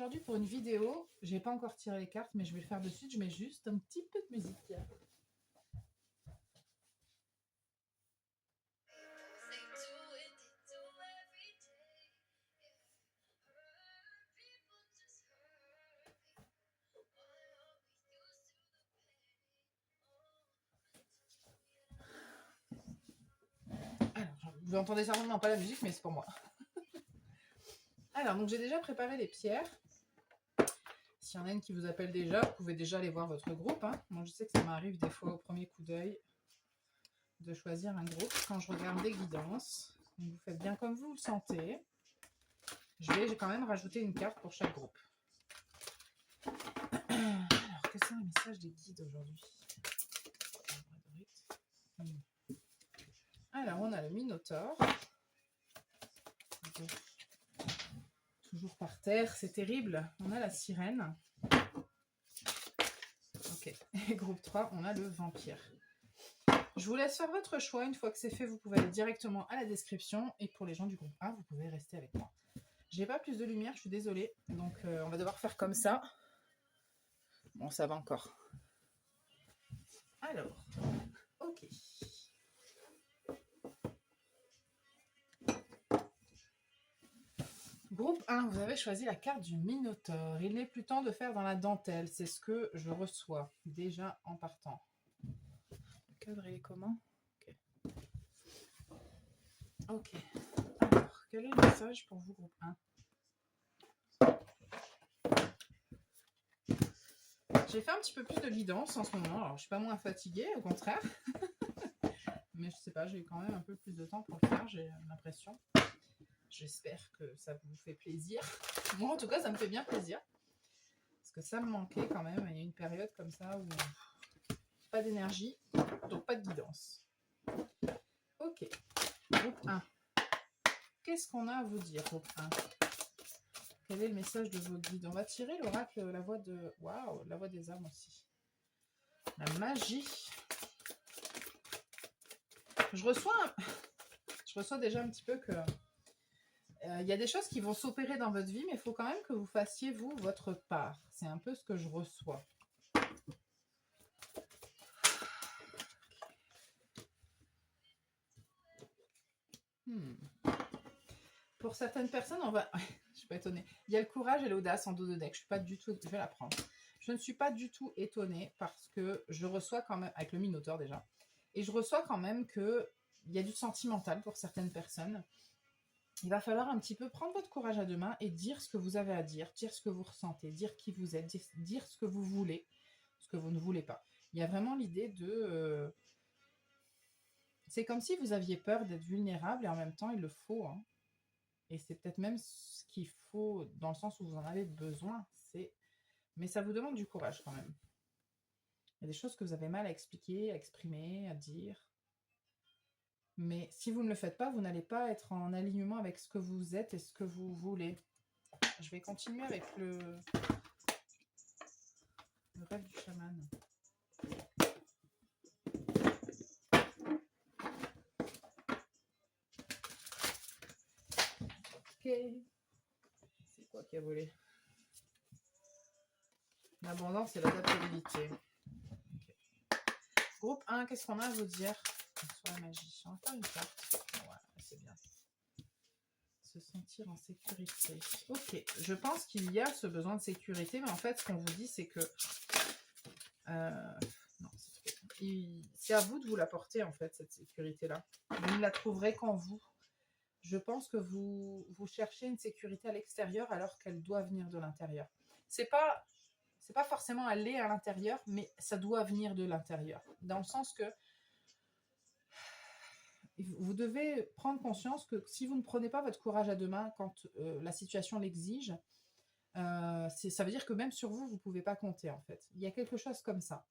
aujourd'hui pour une vidéo. J'ai pas encore tiré les cartes, mais je vais le faire de suite. Je mets juste un petit peu de musique. Alors, vous entendez certainement pas la musique, mais c'est pour moi. Alors, donc j'ai déjà préparé les pierres. S'il y en a une qui vous appelle déjà, vous pouvez déjà aller voir votre groupe. Hein. Moi, je sais que ça m'arrive des fois au premier coup d'œil de choisir un groupe quand je regarde des guidances. Donc, vous faites bien comme vous le sentez. J'ai quand même rajouté une carte pour chaque groupe. Alors, quels sont les messages des guides aujourd'hui? Alors, on a le Minotaure. Toujours par terre, c'est terrible. On a la sirène. Ok. Et groupe 3, on a le vampire. Je vous laisse faire votre choix. Une fois que c'est fait, vous pouvez aller directement à la description. Et pour les gens du groupe 1, vous pouvez rester avec moi. J'ai pas plus de lumière, je suis désolée. Donc, on va devoir faire comme ça. Bon, ça va encore. Alors, ok. Groupe 1, vous avez choisi la carte du Minotaure. Il n'est plus temps de faire dans la dentelle. C'est ce que je reçois déjà en partant. Le cadre, il est comment? Ok. Alors, quel est le message pour vous, groupe 1? J'ai fait un petit peu plus de guidance en ce moment. Alors, je suis pas moins fatiguée, au contraire. Mais je sais pas, j'ai quand même un peu plus de temps pour le faire, j'ai l'impression. J'espère que ça vous fait plaisir. Moi, en tout cas, ça me fait bien plaisir. Parce que ça me manquait quand même. Il y a une période comme ça où pas d'énergie, donc pas de guidance. Ok. Groupe 1. Qu'est-ce qu'on a à vous dire, groupe 1? Quel est le message de vos guides? On va tirer l'oracle, la voix de... Waouh, la voix des âmes aussi. La magie. Je reçois déjà un petit peu que... Il y a des choses qui vont s'opérer dans votre vie, mais il faut quand même que vous fassiez, vous, votre part. C'est un peu ce que je reçois. Pour certaines personnes, on va... je suis pas étonnée. Il y a le courage et l'audace en dos de deck. Je suis pas du tout... Je vais la prendre. Je ne suis pas du tout étonnée parce que je reçois quand même... Avec le Minotaure déjà. Et je reçois quand même qu'il y a du sentimental pour certaines personnes. Il va falloir un petit peu prendre votre courage à deux mains et dire ce que vous avez à dire ce que vous ressentez, dire qui vous êtes, dire ce que vous voulez, ce que vous ne voulez pas. Il y a vraiment l'idée de... c'est comme si vous aviez peur d'être vulnérable et en même temps, il le faut. Hein. Et c'est peut-être même ce qu'il faut dans le sens où vous en avez besoin. Mais ça vous demande du courage quand même. Il y a des choses que vous avez mal à expliquer, à exprimer, à dire. Mais si vous ne le faites pas, vous n'allez pas être en alignement avec ce que vous êtes et ce que vous voulez. Je vais continuer avec le rêve du chaman. Ok. C'est quoi qui a volé? L'abondance et l'adaptabilité. Okay. Groupe 1, qu'est-ce qu'on a à vous dire sur la magie? On va faire une carte. Voilà, c'est bien. Se sentir en sécurité. Ok, je pense qu'il y a ce besoin de sécurité, mais en fait, ce qu'on vous dit, c'est que... non, c'est trop. C'est à vous de vous l'apporter, en fait, cette sécurité-là. Vous ne la trouverez qu'en vous. Je pense que vous cherchez une sécurité à l'extérieur alors qu'elle doit venir de l'intérieur. C'est pas forcément aller à l'intérieur, mais ça doit venir de l'intérieur. Dans le sens que vous devez prendre conscience que si vous ne prenez pas votre courage à deux mains quand la situation l'exige, ça veut dire que même sur vous, vous ne pouvez pas compter en fait. Il y a quelque chose comme ça.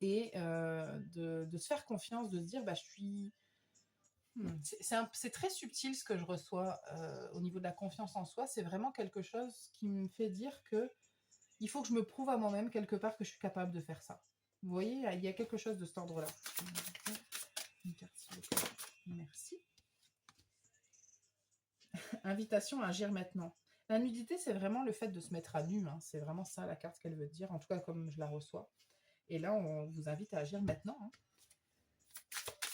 Et de se faire confiance, de se dire, bah, je suis... C'est très subtil ce que je reçois au niveau de la confiance en soi. C'est vraiment quelque chose qui me fait dire que il faut que je me prouve à moi-même quelque part que je suis capable de faire ça. Vous voyez, il y a quelque chose de cet ordre-là. Une carte, s'il vous plaît. Merci. Invitation à agir maintenant. La nudité, c'est vraiment le fait de se mettre à nu, hein. C'est vraiment ça la carte qu'elle veut dire, en tout cas comme je la reçois. Et là, on vous invite à agir maintenant, hein.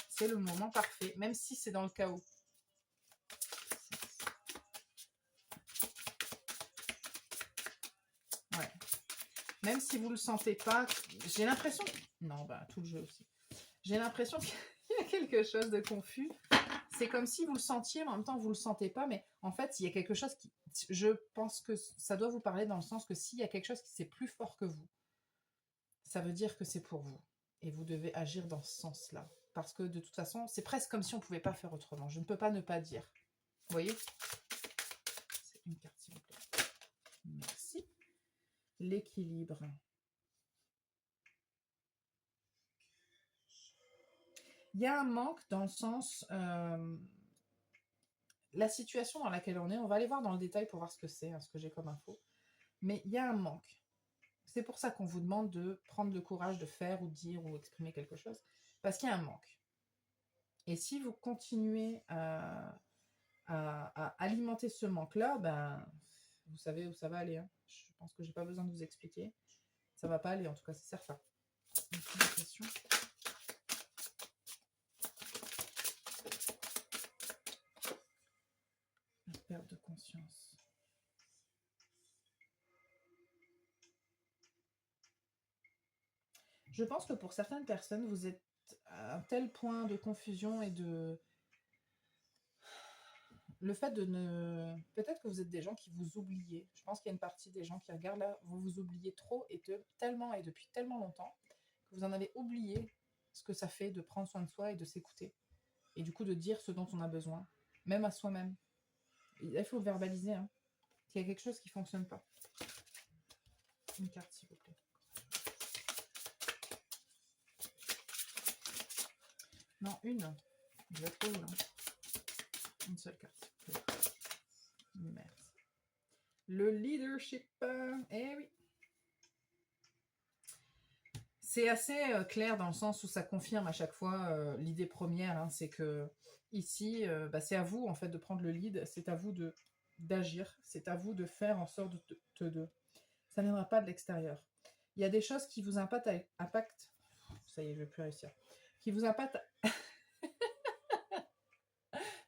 C'est le moment parfait, même si c'est dans le chaos. Ouais. Même si vous ne le sentez pas, j'ai l'impression... Non, bah tout le jeu aussi. J'ai l'impression qu'il y a quelque chose de confus. C'est comme si vous le sentiez, mais en même temps, vous ne le sentez pas. Mais en fait, il y a quelque chose qui... Je pense que ça doit vous parler dans le sens que s'il y a quelque chose qui c'est plus fort que vous, ça veut dire que c'est pour vous. Et vous devez agir dans ce sens-là. Parce que de toute façon, c'est presque comme si on ne pouvait pas faire autrement. Je ne peux pas ne pas dire. Vous voyez? C'est une carte, s'il vous plaît. Merci. L'équilibre. Il y a un manque dans le sens... la situation dans laquelle on est, on va aller voir dans le détail pour voir ce que c'est, hein, ce que j'ai comme info. Mais il y a un manque. C'est pour ça qu'on vous demande de prendre le courage de faire ou dire ou exprimer quelque chose. Parce qu'il y a un manque. Et si vous continuez à alimenter ce manque-là, ben, vous savez où ça va aller, hein. Je pense que j'ai pas besoin de vous expliquer. Ça va pas aller, en tout cas, c'est certain. La perte de conscience. Je pense que pour certaines personnes, vous êtes à un tel point de confusion et de... Le fait de ne... Peut-être que vous êtes des gens qui vous oubliez. Je pense qu'il y a une partie des gens qui regardent là, vous vous oubliez trop et tellement et depuis tellement longtemps que vous en avez oublié ce que ça fait de prendre soin de soi et de s'écouter. Et du coup de dire ce dont on a besoin, même à soi-même. Il faut le verbaliser, hein. S'il y a quelque chose qui ne fonctionne pas. Une carte, s'il vous plaît. Non, une. Je vais trop là. Une seule carte. Merci. Le leadership. Eh oui. C'est assez clair dans le sens où ça confirme à chaque fois l'idée première, hein, c'est que ici, c'est à vous en fait de prendre le lead, c'est à vous d'agir, c'est à vous de faire en sorte de... Ça ne viendra pas de l'extérieur. Il y a des choses qui vous impactent, ça y est, je ne vais plus réussir, qui vous impactent,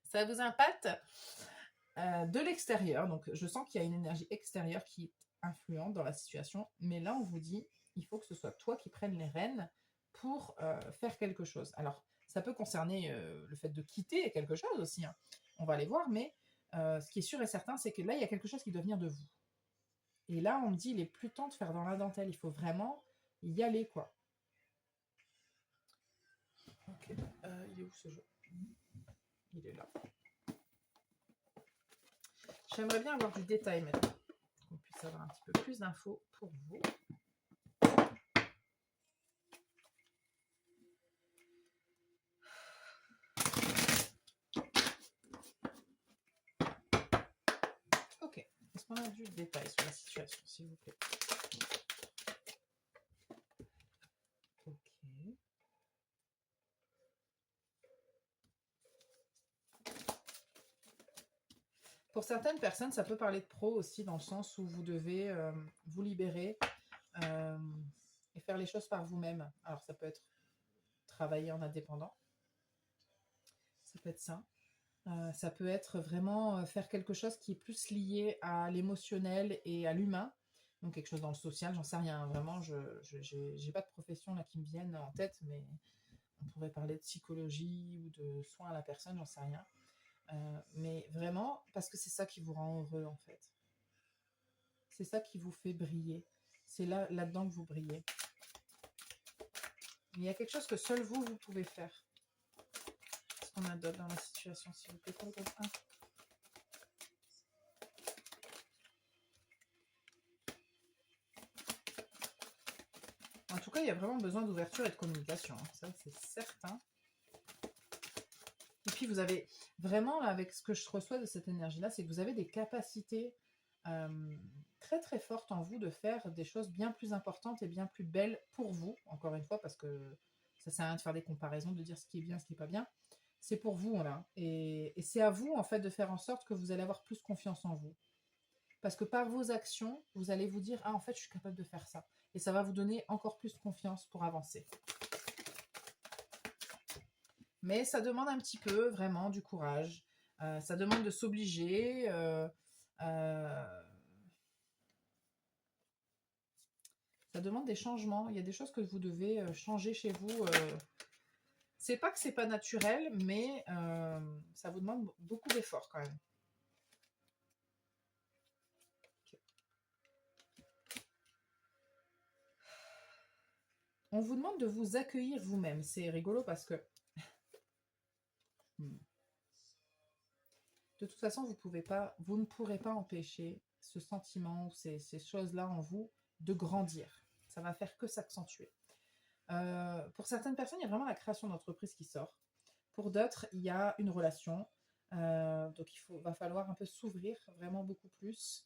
ça vous impacte de l'extérieur, donc je sens qu'il y a une énergie extérieure qui est influente dans la situation, mais là on vous dit, il faut que ce soit toi qui prennes les rênes pour faire quelque chose. Alors, ça peut concerner le fait de quitter quelque chose aussi, hein. On va aller voir, mais ce qui est sûr et certain, c'est que là, il y a quelque chose qui doit venir de vous. Et là, on me dit, il est plus temps de faire dans la dentelle, il faut vraiment y aller, quoi. Ok, il est où ce jeu? Il est là. J'aimerais bien avoir du détail maintenant, qu'on puisse avoir un petit peu plus d'infos pour vous. Ok, est-ce qu'on a du détail sur la situation, s'il vous plaît? Ok. Pour certaines personnes, ça peut parler de pro aussi, dans le sens où vous devez vous libérer et faire les choses par vous-même. Alors, ça peut être travailler en indépendant, ça peut être ça. Ça peut être vraiment faire quelque chose qui est plus lié à l'émotionnel et à l'humain. Donc, quelque chose dans le social, j'en sais rien. Vraiment, je n'ai pas de profession là qui me viennent en tête, mais on pourrait parler de psychologie ou de soins à la personne, j'en sais rien. Mais vraiment, parce que c'est ça qui vous rend heureux, en fait. C'est ça qui vous fait briller. C'est là-dedans que vous brillez. Il y a quelque chose que seul vous pouvez faire. Qu'est-ce qu'on a d'autre dans la situation, s'il vous plaît, pour le groupe 1? En tout cas, il y a vraiment besoin d'ouverture et de communication, hein. Ça, c'est certain. Et puis, vous avez vraiment, là, avec ce que je reçois de cette énergie-là, c'est que vous avez des capacités très, très fortes en vous de faire des choses bien plus importantes et bien plus belles pour vous, encore une fois, parce que ça sert à rien de faire des comparaisons, de dire ce qui est bien, ce qui n'est pas bien. C'est pour vous, là. Et c'est à vous, en fait, de faire en sorte que vous allez avoir plus confiance en vous. parce que par vos actions, vous allez vous dire « Ah, en fait, je suis capable de faire ça ». Et ça va vous donner encore plus confiance pour avancer. Mais ça demande un petit peu, vraiment, du courage. Ça demande de s'obliger. Ça demande des changements. Il y a des choses que vous devez changer chez vous. C'est pas que c'est pas naturel, mais ça vous demande beaucoup d'efforts quand même. On vous demande de vous accueillir vous-même. C'est rigolo parce que de toute façon, vous ne pourrez pas empêcher ce sentiment ou ces choses-là en vous de grandir. Ça va faire que s'accentuer. Pour certaines personnes, il y a vraiment la création d'entreprise qui sort. Pour d'autres, il y a une relation. Donc, va falloir un peu s'ouvrir vraiment beaucoup plus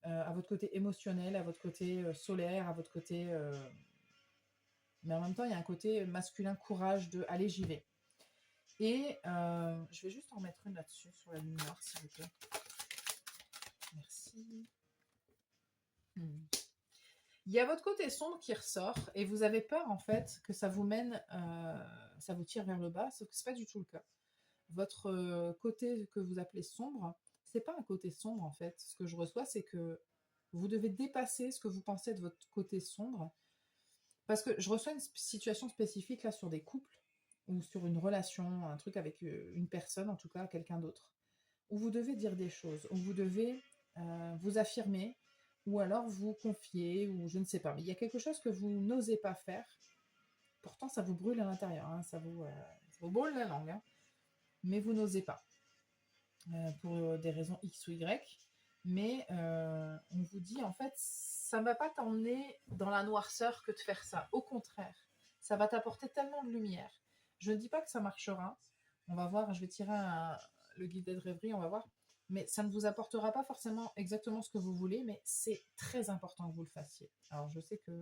à votre côté émotionnel, à votre côté solaire, à votre côté... Mais en même temps, il y a un côté masculin courage de « allez, j'y vais ». Et je vais juste en mettre une là-dessus, sur la lumière, s'il vous plaît. Merci. Il y a votre côté sombre qui ressort et vous avez peur en fait que ça vous mène, ça vous tire vers le bas, sauf que c'est pas du tout le cas. Votre côté que vous appelez sombre, c'est pas un côté sombre en fait. Ce que je reçois, c'est que vous devez dépasser ce que vous pensez de votre côté sombre. Parce que je reçois une situation spécifique là sur des couples ou sur une relation, un truc avec une personne, en tout cas quelqu'un d'autre, où vous devez dire des choses, où vous devez vous affirmer, ou alors vous confier, ou je ne sais pas. Mais il y a quelque chose que vous n'osez pas faire. Pourtant, ça vous brûle à l'intérieur, hein, ça vous brûle la langue, hein, mais vous n'osez pas, pour des raisons X ou Y. Mais on vous dit, en fait, ça ne va pas t'emmener dans la noirceur que de faire ça. Au contraire, ça va t'apporter tellement de lumière. Je ne dis pas que ça marchera. On va voir, je vais tirer le guide de rêverie, on va voir. Mais ça ne vous apportera pas forcément exactement ce que vous voulez, mais c'est très important que vous le fassiez. Alors, je sais que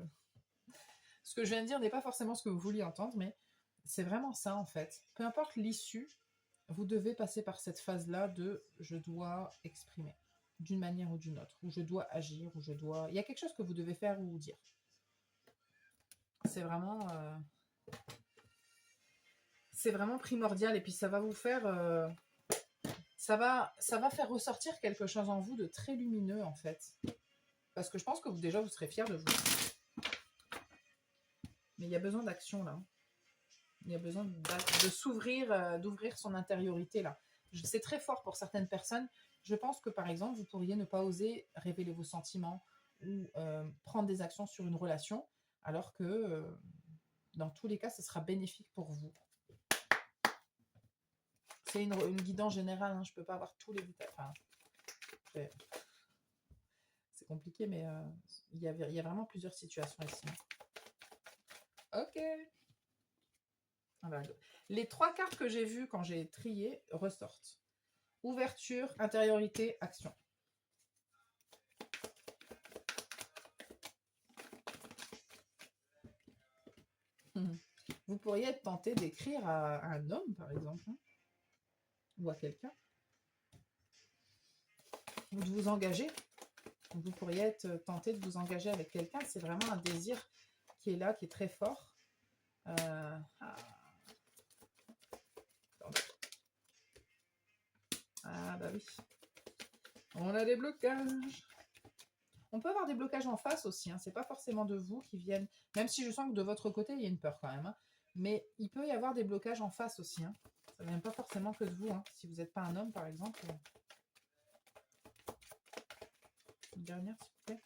ce que je viens de dire n'est pas forcément ce que vous vouliez entendre, mais c'est vraiment ça, en fait. Peu importe l'issue, vous devez passer par cette phase-là de « je dois exprimer » d'une manière ou d'une autre, ou je dois agir, ou je dois... Il y a quelque chose que vous devez faire ou dire. C'est vraiment... c'est vraiment primordial, et puis ça va vous faire... ça va faire ressortir quelque chose en vous de très lumineux, en fait. Parce que je pense que déjà, vous serez fiers de vous. Mais il y a besoin d'action, là. Il y a besoin de s'ouvrir, d'ouvrir son intériorité, là. C'est très fort pour certaines personnes. Je pense que, par exemple, vous pourriez ne pas oser révéler vos sentiments ou prendre des actions sur une relation, alors que, dans tous les cas, ce sera bénéfique pour vous. C'est une guidance générale, hein, je ne peux pas avoir tous les détails. Enfin, c'est compliqué, mais il y a vraiment plusieurs situations ici. Ok. Voilà. Les 3 cartes que j'ai vues quand j'ai trié ressortent. Ouverture, intériorité, action. Vous pourriez être tenté d'écrire à un homme, par exemple, hein, ou à quelqu'un, ou de vous engager. Vous pourriez être tenté de vous engager avec quelqu'un. C'est vraiment un désir qui est là, qui est très fort. Ah bah oui. On a des blocages. On peut avoir des blocages en face aussi. Hein. C'est pas forcément de vous qui viennent. Même si je sens que de votre côté, il y a une peur quand même. Hein. Mais il peut y avoir des blocages en face aussi. Hein. Ça ne vient pas forcément que de vous. Hein. Si vous n'êtes pas un homme, par exemple. Une dernière, s'il vous plaît.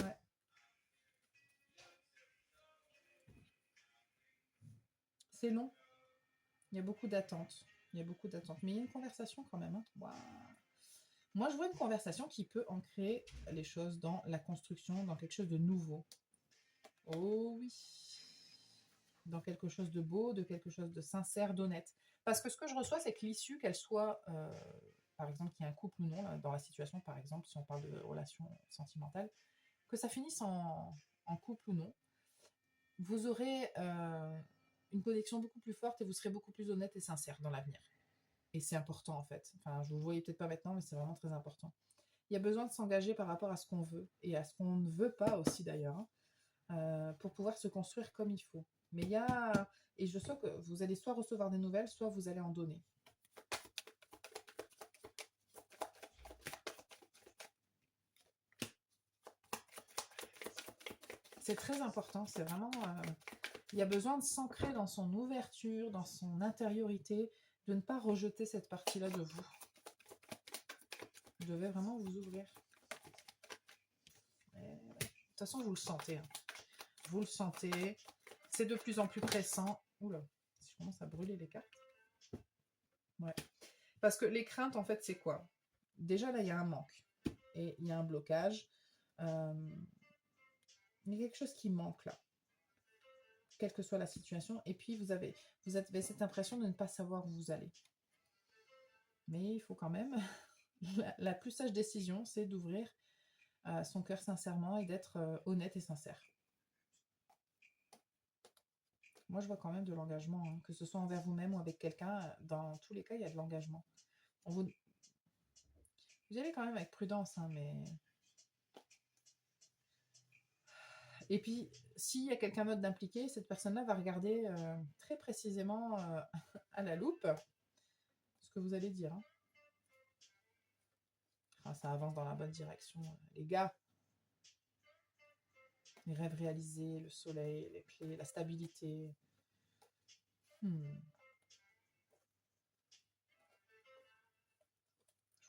Ouais. C'est long. Il y a beaucoup d'attentes. Il y a beaucoup d'attentes. Mais il y a une conversation quand même. Hein. Wow. Moi, je vois une conversation qui peut ancrer les choses dans la construction, dans quelque chose de nouveau. Oh oui. Dans quelque chose de beau, de quelque chose de sincère, d'honnête. Parce que ce que je reçois, c'est que l'issue, qu'elle soit, par exemple, qu'il y ait un couple ou non, là, dans la situation, par exemple, si on parle de relation sentimentale, que ça finisse en couple ou non, vous aurez une connexion beaucoup plus forte et vous serez beaucoup plus honnête et sincère dans l'avenir. Et c'est important en fait. Enfin, je vous le voyez peut-être pas maintenant, mais c'est vraiment très important. Il y a besoin de s'engager par rapport à ce qu'on veut et à ce qu'on ne veut pas aussi d'ailleurs, hein, pour pouvoir se construire comme il faut. Mais il y a... Et je sens que vous allez soit recevoir des nouvelles, soit vous allez en donner. C'est très important, c'est vraiment... il y a besoin de s'ancrer dans son ouverture, dans son intériorité, de ne pas rejeter cette partie-là de vous. Vous devez vraiment vous ouvrir. De toute façon, vous le sentez. Hein. Vous le sentez. C'est de plus en plus pressant. Oula, je commence à brûler les cartes. Ouais. Parce que les craintes, en fait, c'est quoi? Déjà, là, il y a un manque. Et il y a un blocage. Il y a quelque chose qui manque, là. Quelle que soit la situation. Et puis, vous avez cette impression de ne pas savoir où vous allez. Mais il faut quand même... la plus sage décision, c'est d'ouvrir son cœur sincèrement et d'être honnête et sincère. Moi, je vois quand même de l'engagement, hein, que ce soit envers vous-même ou avec quelqu'un. Dans tous les cas, il y a de l'engagement. Vous y allez quand même avec prudence, hein, mais... Et puis, s'il y a quelqu'un d'autre d'impliqué, cette personne-là va regarder très précisément à la loupe ce que vous allez dire. Hein. Enfin, ça avance dans la bonne direction. Les gars, les rêves réalisés, le soleil, les clés, la stabilité. Je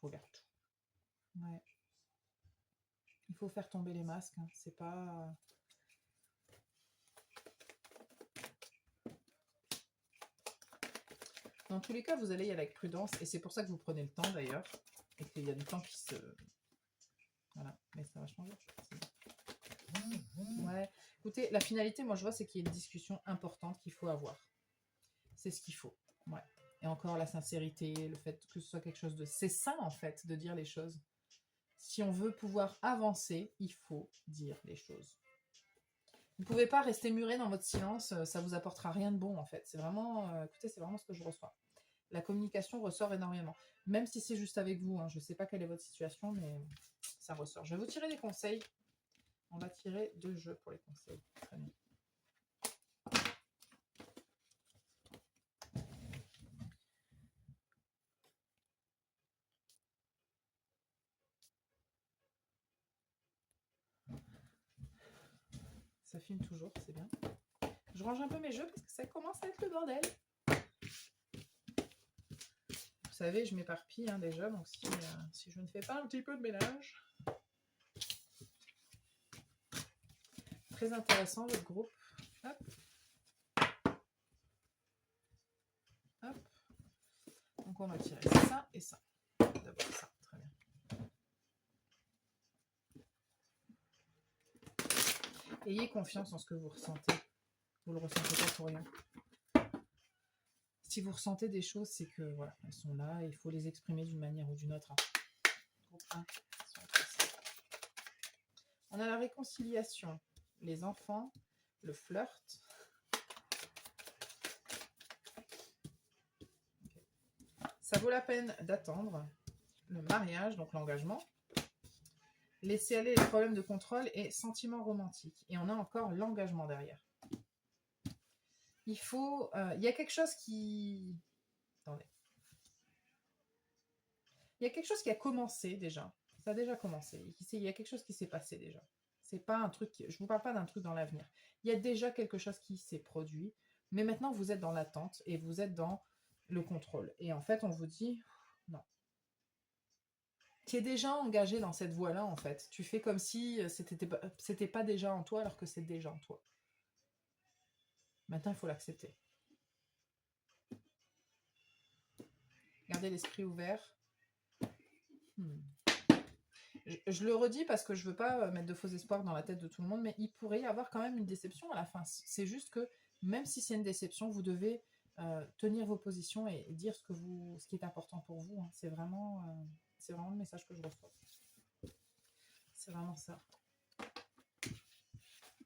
regarde tout. Ouais. Il faut faire tomber les masques. Hein. C'est pas... Dans tous les cas, vous allez y aller avec prudence. Et c'est pour ça que vous prenez le temps, d'ailleurs. Et qu'il y a du temps qui se... Voilà. Mais ça va changer. Ouais. Écoutez, la finalité, moi, je vois, c'est qu'il y a une discussion importante qu'il faut avoir. C'est ce qu'il faut. Ouais. Et encore, la sincérité, le fait que ce soit quelque chose de... C'est sain, en fait, de dire les choses. Si on veut pouvoir avancer, il faut dire les choses. Vous ne pouvez pas rester muré dans votre silence, ça vous apportera rien de bon, en fait. C'est vraiment... écoutez, c'est vraiment ce que je reçois. La communication ressort énormément. Même si c'est juste avec vous, hein. Je ne sais pas quelle est votre situation, mais ça ressort. Je vais vous tirer des conseils. On va tirer 2 jeux pour les conseils. Très bien. Ça filme toujours, c'est bien. Je range un peu mes jeux parce que ça commence à être le bordel. Vous savez, je m'éparpille hein, déjà, donc si je ne fais pas un petit peu de ménage. Très intéressant votre groupe. Hop. Hop. Donc on va tirer ça et ça. D'abord ça, très bien. Ayez confiance en ce que vous ressentez. Vous le ressentez pas pour rien. Si vous ressentez des choses, c'est que voilà, elles sont là et il faut les exprimer d'une manière ou d'une autre. Groupe 1. On a la réconciliation, les enfants, le flirt. Okay. Ça vaut la peine d'attendre. Le mariage, donc l'engagement. Laisser aller les problèmes de contrôle et sentiments romantiques. Et on a encore l'engagement derrière. Il faut... il y a quelque chose qui... Attendez. Il y a quelque chose qui a commencé déjà. Ça a déjà commencé. Il y a quelque chose qui s'est passé déjà. C'est pas un truc... Je ne vous parle pas d'un truc dans l'avenir. Il y a déjà quelque chose qui s'est produit. Mais maintenant, vous êtes dans l'attente et vous êtes dans le contrôle. Et en fait, on vous dit... Non. Tu es déjà engagé dans cette voie-là, en fait. Tu fais comme si c'était pas déjà en toi alors que c'est déjà en toi. Maintenant, il faut l'accepter. Gardez l'esprit ouvert. Je le redis parce que je veux pas mettre de faux espoirs dans la tête de tout le monde, mais il pourrait y avoir quand même une déception à la fin. C'est juste que même si c'est une déception, vous devez tenir vos positions et dire ce qui est important pour vous. Hein. C'est vraiment le message que je reçois. C'est vraiment ça.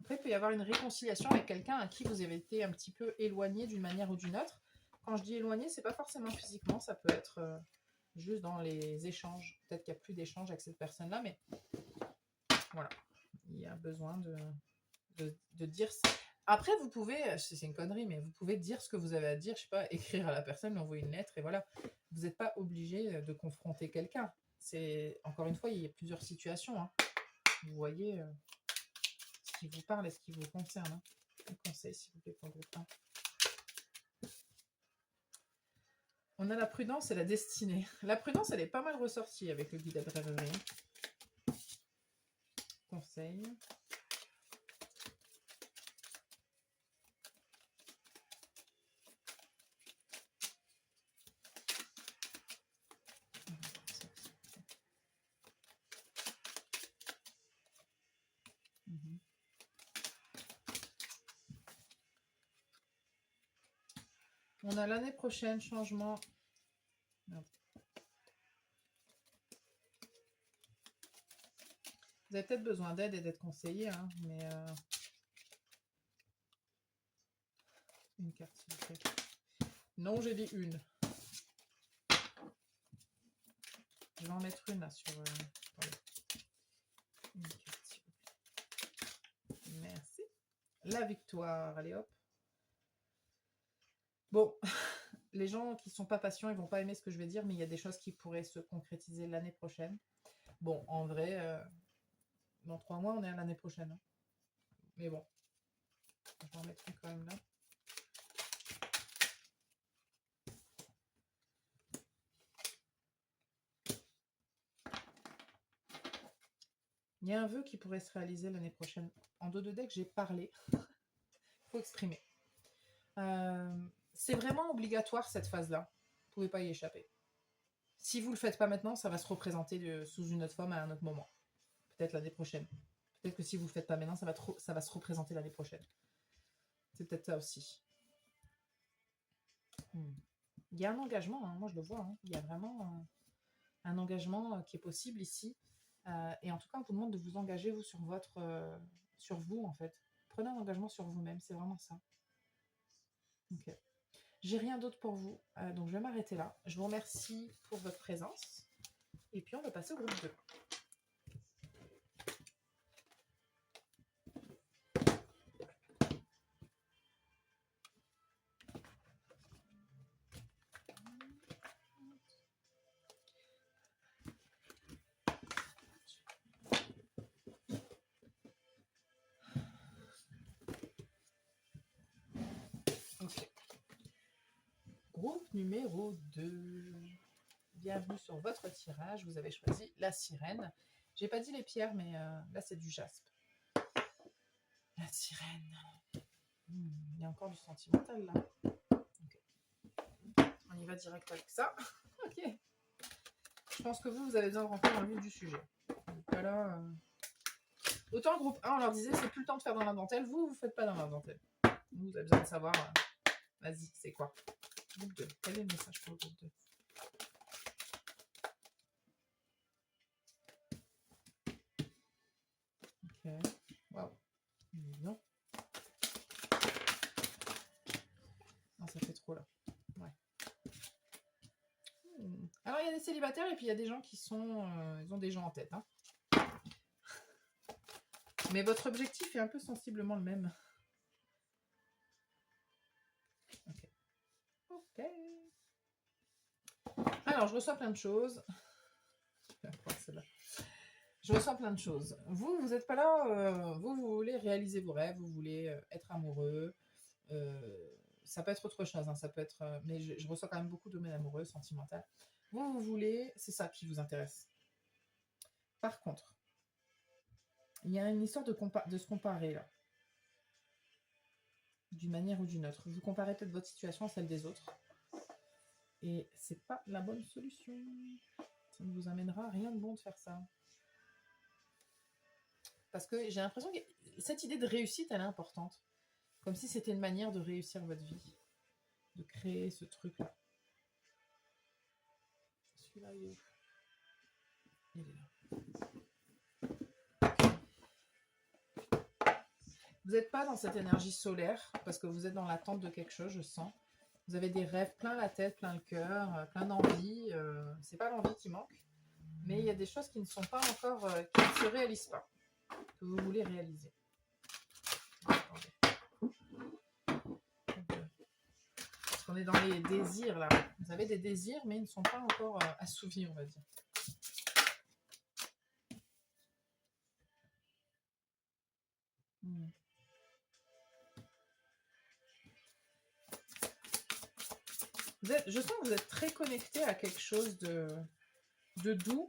Après, il peut y avoir une réconciliation avec quelqu'un à qui vous avez été un petit peu éloigné d'une manière ou d'une autre. Quand je dis éloigné, c'est pas forcément physiquement, ça peut être juste dans les échanges. Peut-être qu'il n'y a plus d'échanges avec cette personne-là, mais voilà. Il y a besoin de dire ça. Après, vous pouvez, c'est une connerie, mais vous pouvez dire ce que vous avez à dire, je sais pas, écrire à la personne, lui envoyer une lettre, et voilà. Vous n'êtes pas obligé de confronter quelqu'un. C'est, encore une fois, il y a plusieurs situations. Hein. Vous voyez ce qui vous parle et ce qui vous concerne. Hein. Un conseil, s'il vous plaît, pour le groupe 1. On a la prudence et la destinée. La prudence, elle est pas mal ressortie avec le guide à rêverie. Conseil. On a l'année prochaine, changement. Merde. Vous avez peut-être besoin d'aide et d'être conseillé, hein, mais... Une carte, s'il vous plaît. Non, j'ai dit une. Je vais en mettre une là sur... Une carte, s'il vous plaît. Merci. La victoire, allez hop. Bon, les gens qui ne sont pas patients, ils vont pas aimer ce que je vais dire, mais il y a des choses qui pourraient se concrétiser l'année prochaine. Bon, en vrai, dans 3 mois, on est à l'année prochaine. Hein. Mais bon, je vais en mettre une quand même là. Il y a un vœu qui pourrait se réaliser l'année prochaine. En dos de deck, j'ai parlé. Il faut exprimer. C'est vraiment obligatoire cette phase-là. Vous ne pouvez pas y échapper. Si vous ne le faites pas maintenant, ça va se représenter sous une autre forme à un autre moment. Peut-être l'année prochaine. Peut-être que si vous ne le faites pas maintenant, ça va se représenter l'année prochaine. C'est peut-être ça aussi. Il y a un engagement, hein, moi je le vois. Hein. Il y a vraiment un engagement qui est possible ici. Et en tout cas, on vous demande de vous engager, vous, sur vous, en fait. Prenez un engagement sur vous-même, c'est vraiment ça. Ok. J'ai rien d'autre pour vous, donc je vais m'arrêter là. Je vous remercie pour votre présence. Et puis, on va passer au groupe 2. Ok. Groupe numéro 2. Bienvenue sur votre tirage. Vous avez choisi la sirène. J'ai pas dit les pierres, mais là, c'est du jaspe. La sirène. Il y a encore du sentimental, là. Okay. On y va direct avec ça. Ok. Je pense que vous avez besoin de rentrer dans le vif du sujet. Donc là, autant groupe 1, on leur disait, c'est plus le temps de faire dans la dentelle. Vous faites pas dans la dentelle. Vous avez besoin de savoir, vas-y, c'est quoi. Groupe 2. Quel est le message pour le groupe 2? Ok. Waouh. Non. Non, ça fait trop là. Ouais. Alors, il y a des célibataires et puis il y a des gens qui sont... ils ont des gens en tête. Hein. Mais votre objectif est un peu sensiblement le même. Ok. Ok. Alors, je reçois plein de choses. Je reçois plein de choses. Vous n'êtes pas là, vous voulez réaliser vos rêves, vous voulez être amoureux. Ça peut être autre chose, hein, ça peut être... mais je reçois quand même beaucoup de domaines amoureux, sentimental. Vous voulez... C'est ça qui vous intéresse. Par contre, il y a une histoire de se comparer, là. D'une manière ou d'une autre. Vous comparez peut-être votre situation à celle des autres. Et c'est pas la bonne solution. Ça ne vous amènera à rien de bon de faire ça. Parce que j'ai l'impression que cette idée de réussite, elle est importante. Comme si c'était une manière de réussir votre vie. De créer ce truc-là. Celui-là, il est où? Il est là. Vous n'êtes pas dans cette énergie solaire, parce que vous êtes dans l'attente de quelque chose, je sens. Vous avez des rêves plein la tête, plein le cœur, plein d'envie. C'est pas l'envie qui manque, mais il y a des choses qui ne sont pas encore, qui ne se réalisent pas, que vous voulez réaliser. Attendez. Parce qu'on est dans les désirs là. Vous avez des désirs, mais ils ne sont pas encore assouvis, on va dire. Je sens que vous êtes très connecté à quelque chose de doux,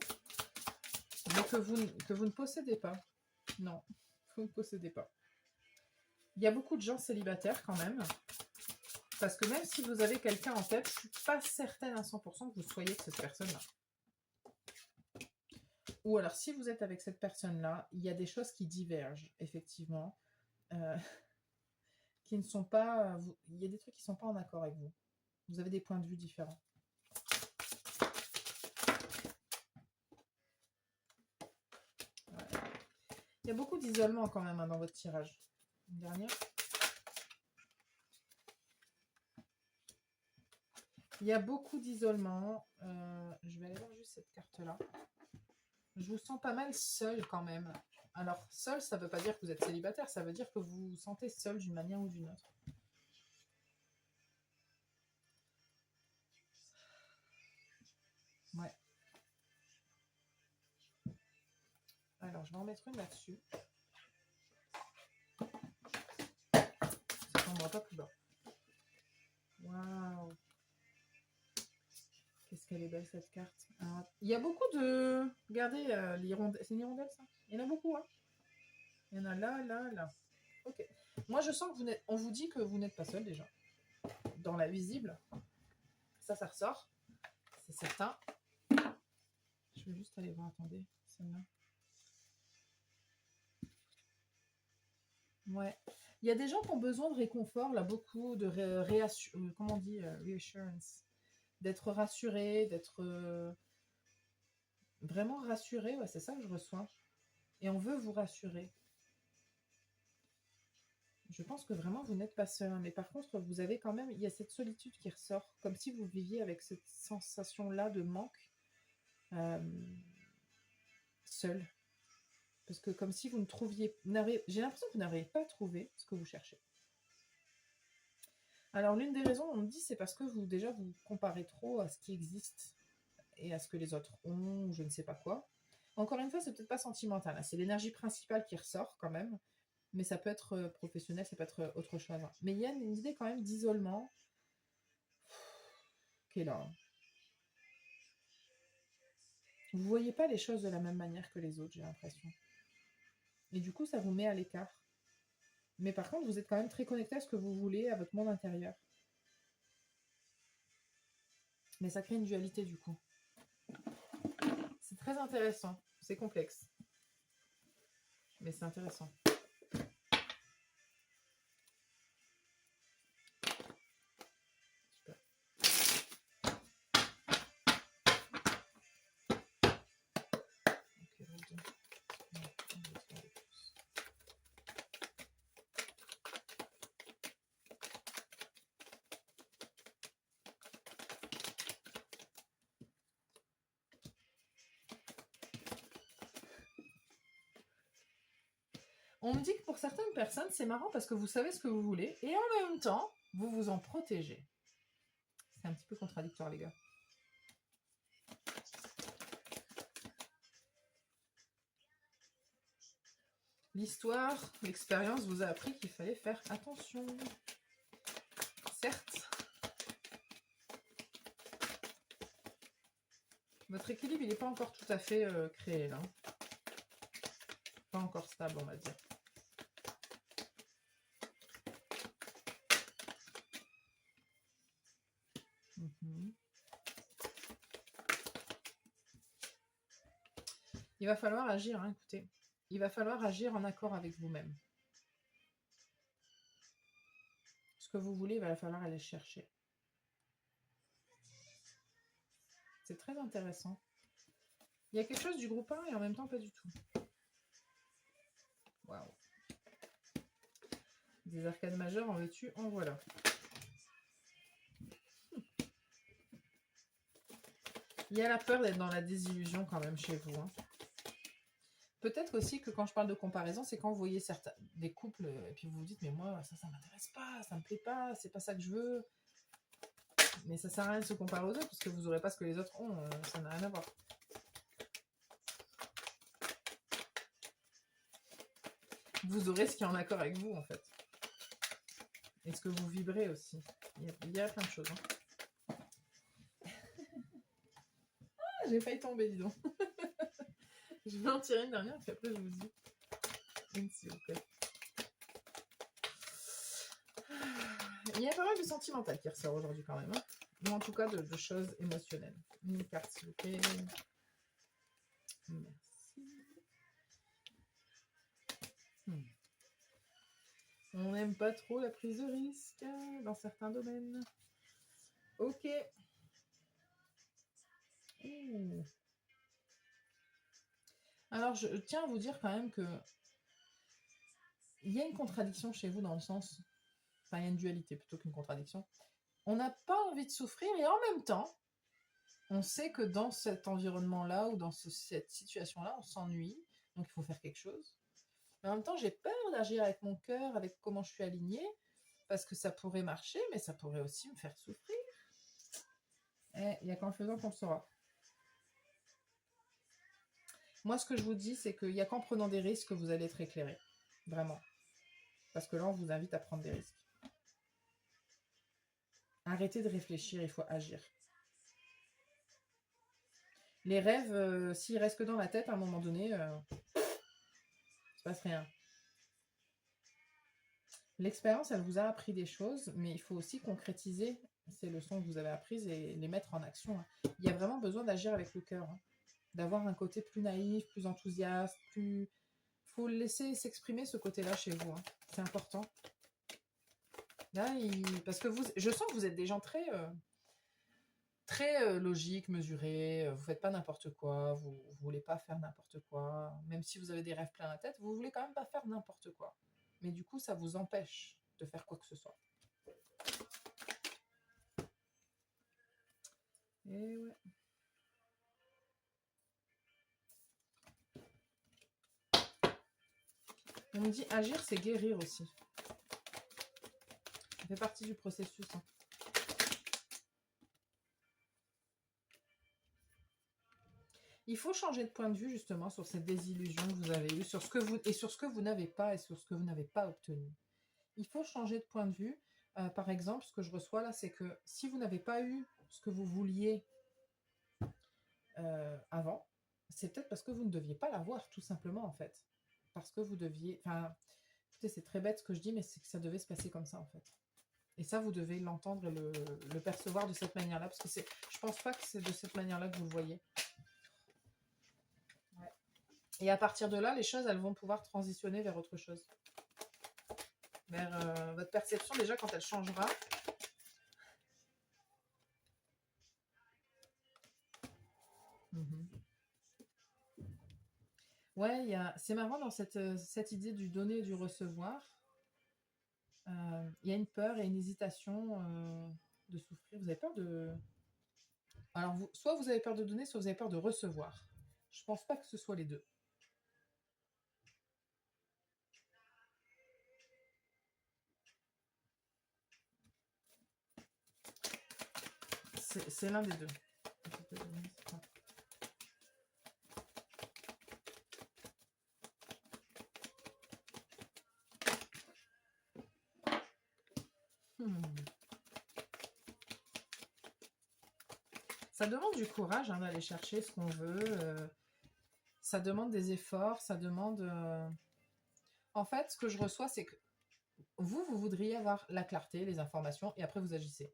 mais que vous ne possédez pas. Non, vous ne possédez pas. Il y a beaucoup de gens célibataires quand même, parce que même si vous avez quelqu'un en tête, je ne suis pas certaine à 100% que vous soyez de cette personne-là. Ou alors, si vous êtes avec cette personne-là, il y a des choses qui divergent, effectivement, qui ne sont pas... il y a des trucs qui ne sont pas en accord avec vous. Vous avez des points de vue différents. Ouais. Il y a beaucoup d'isolement quand même dans votre tirage. Une dernière. Il y a beaucoup d'isolement. Je vais aller voir juste cette carte-là. Je vous sens pas mal seul quand même. Alors, seul, ça ne veut pas dire que vous êtes célibataire. Ça veut dire que vous vous sentez seul d'une manière ou d'une autre. Ouais. Alors, je vais en mettre une là-dessus. Ça tombera pas plus bas. Waouh! Qu'est-ce qu'elle est belle cette carte. Alors, il y a beaucoup de... Regardez, l'hirondelle. C'est une hirondelle ça? Il y en a beaucoup, hein? Il y en a là, là, là. Ok. Moi, je sens que vous n'êtes... On vous dit que vous n'êtes pas seul déjà. Dans la visible. Ça ressort. C'est certain. Je vais juste aller voir, attendez. Celle-là. Ouais. Il y a des gens qui ont besoin de réconfort, là, beaucoup de comment on dit, reassurance. D'être rassuré, d'être vraiment rassuré. Ouais, c'est ça que je reçois. Et on veut vous rassurer. Je pense que vraiment, vous n'êtes pas seul. Mais par contre, vous avez quand même... Il y a cette solitude qui ressort. Comme si vous viviez avec cette sensation-là de manque. Seul. Parce que comme si vous ne trouviez... J'ai l'impression que vous n'arrivez pas à trouver ce que vous cherchez. Alors, l'une des raisons, on me dit, c'est parce que vous comparez trop à ce qui existe et à ce que les autres ont, ou je ne sais pas quoi. Encore une fois, c'est peut-être pas sentimental. Hein. C'est l'énergie principale qui ressort quand même. Mais ça peut être professionnel, ça peut être autre chose. Hein. Mais il y a une idée quand même d'isolement qui est là. Vous ne voyez pas les choses de la même manière que les autres, j'ai l'impression. Et du coup, ça vous met à l'écart. Mais par contre, vous êtes quand même très connecté à ce que vous voulez, à votre monde intérieur. Mais ça crée une dualité du coup. C'est très intéressant. C'est complexe. Mais c'est intéressant. Super. On me dit que pour certaines personnes, c'est marrant parce que vous savez ce que vous voulez et en même temps, vous vous en protégez. C'est un petit peu contradictoire, les gars. L'histoire, l'expérience vous a appris qu'il fallait faire attention. Certes, votre équilibre, il n'est pas encore tout à fait créé, là. Pas encore stable, on va dire. Il va falloir agir, hein, écoutez. Il va falloir agir en accord avec vous-même. Ce que vous voulez, il va falloir aller chercher. C'est très intéressant. Il y a quelque chose du groupe 1 et en même temps pas du tout. Waouh. Des arcades majeures, en veux-tu, en voilà. Il y a la peur d'être dans la désillusion quand même chez vous. Hein. Peut-être aussi que quand je parle de comparaison, c'est quand vous voyez des couples et puis vous vous dites mais moi ça m'intéresse pas, ça me plaît pas, c'est pas ça que je veux. Mais ça sert à rien de se comparer aux autres parce que vous n'aurez pas ce que les autres ont, ça n'a rien à voir. Vous aurez ce qui est en accord avec vous en fait. Et ce que vous vibrez aussi. Il y a plein de choses. Hein. Ah, j'ai failli tomber, dis donc. Je vais en tirer une dernière, puis après je vous dis. Une s'il vous plaît. Il y a pas mal de sentimental qui ressort aujourd'hui quand même. Hein. Ou en tout cas de choses émotionnelles. Une carte s'il vous plaît. Merci. On n'aime pas trop la prise de risque dans certains domaines. Ok. Ouh. Alors, je tiens à vous dire quand même que il y a une contradiction chez vous dans le sens... Enfin, il y a une dualité plutôt qu'une contradiction. On n'a pas envie de souffrir et en même temps, on sait que dans cet environnement-là ou dans cette situation-là, on s'ennuie. Donc, il faut faire quelque chose. Mais en même temps, j'ai peur d'agir avec mon cœur, avec comment je suis alignée, parce que ça pourrait marcher, mais ça pourrait aussi me faire souffrir. Et il n'y a qu'en le faisant qu'on le saura. Moi, ce que je vous dis, c'est qu'il n'y a qu'en prenant des risques que vous allez être éclairé. Vraiment. Parce que là, on vous invite à prendre des risques. Arrêtez de réfléchir, il faut agir. Les rêves, s'ils restent que dans la tête, à un moment donné, il ne se passe rien. L'expérience, elle vous a appris des choses, mais il faut aussi concrétiser ces leçons que vous avez apprises et les mettre en action. Il y a vraiment besoin d'agir avec le cœur, hein. D'avoir un côté plus naïf, plus enthousiaste, plus... Il faut le laisser s'exprimer ce côté-là chez vous. Hein. C'est important. Là, parce que je sens que vous êtes des gens très logiques, mesurés. Vous ne faites pas n'importe quoi. Vous ne voulez pas faire n'importe quoi. Même si vous avez des rêves plein la tête, vous ne voulez quand même pas faire n'importe quoi. Mais du coup, ça vous empêche de faire quoi que ce soit. Et ouais. On me dit agir, c'est guérir aussi. Ça fait partie du processus. Hein. Il faut changer de point de vue justement sur cette désillusion que vous avez eue, sur ce que vous n'avez pas et sur ce que vous n'avez pas obtenu. Il faut changer de point de vue. Par exemple, ce que je reçois là, c'est que si vous n'avez pas eu ce que vous vouliez avant, c'est peut-être parce que vous ne deviez pas l'avoir, tout simplement en fait. Parce que vous deviez... Enfin, écoutez, c'est très bête ce que je dis, mais c'est que ça devait se passer comme ça en fait. Et ça, vous devez l'entendre et le percevoir de cette manière-là, parce que je pense pas que c'est de cette manière-là que vous le voyez. Ouais. Et à partir de là, les choses, elles vont pouvoir transitionner vers autre chose. Vers votre perception, déjà, quand elle changera. Ouais, c'est marrant dans cette idée du donner et du recevoir. Il y a une peur et une hésitation de souffrir. Vous avez peur de... Alors, soit vous avez peur de donner, soit vous avez peur de recevoir. Je pense pas que ce soit les deux. C'est l'un des deux. Ça demande du courage hein, d'aller chercher ce qu'on veut. Ça demande des efforts, ça demande... En fait, ce que je reçois, c'est que vous voudriez avoir la clarté, les informations, et après vous agissez.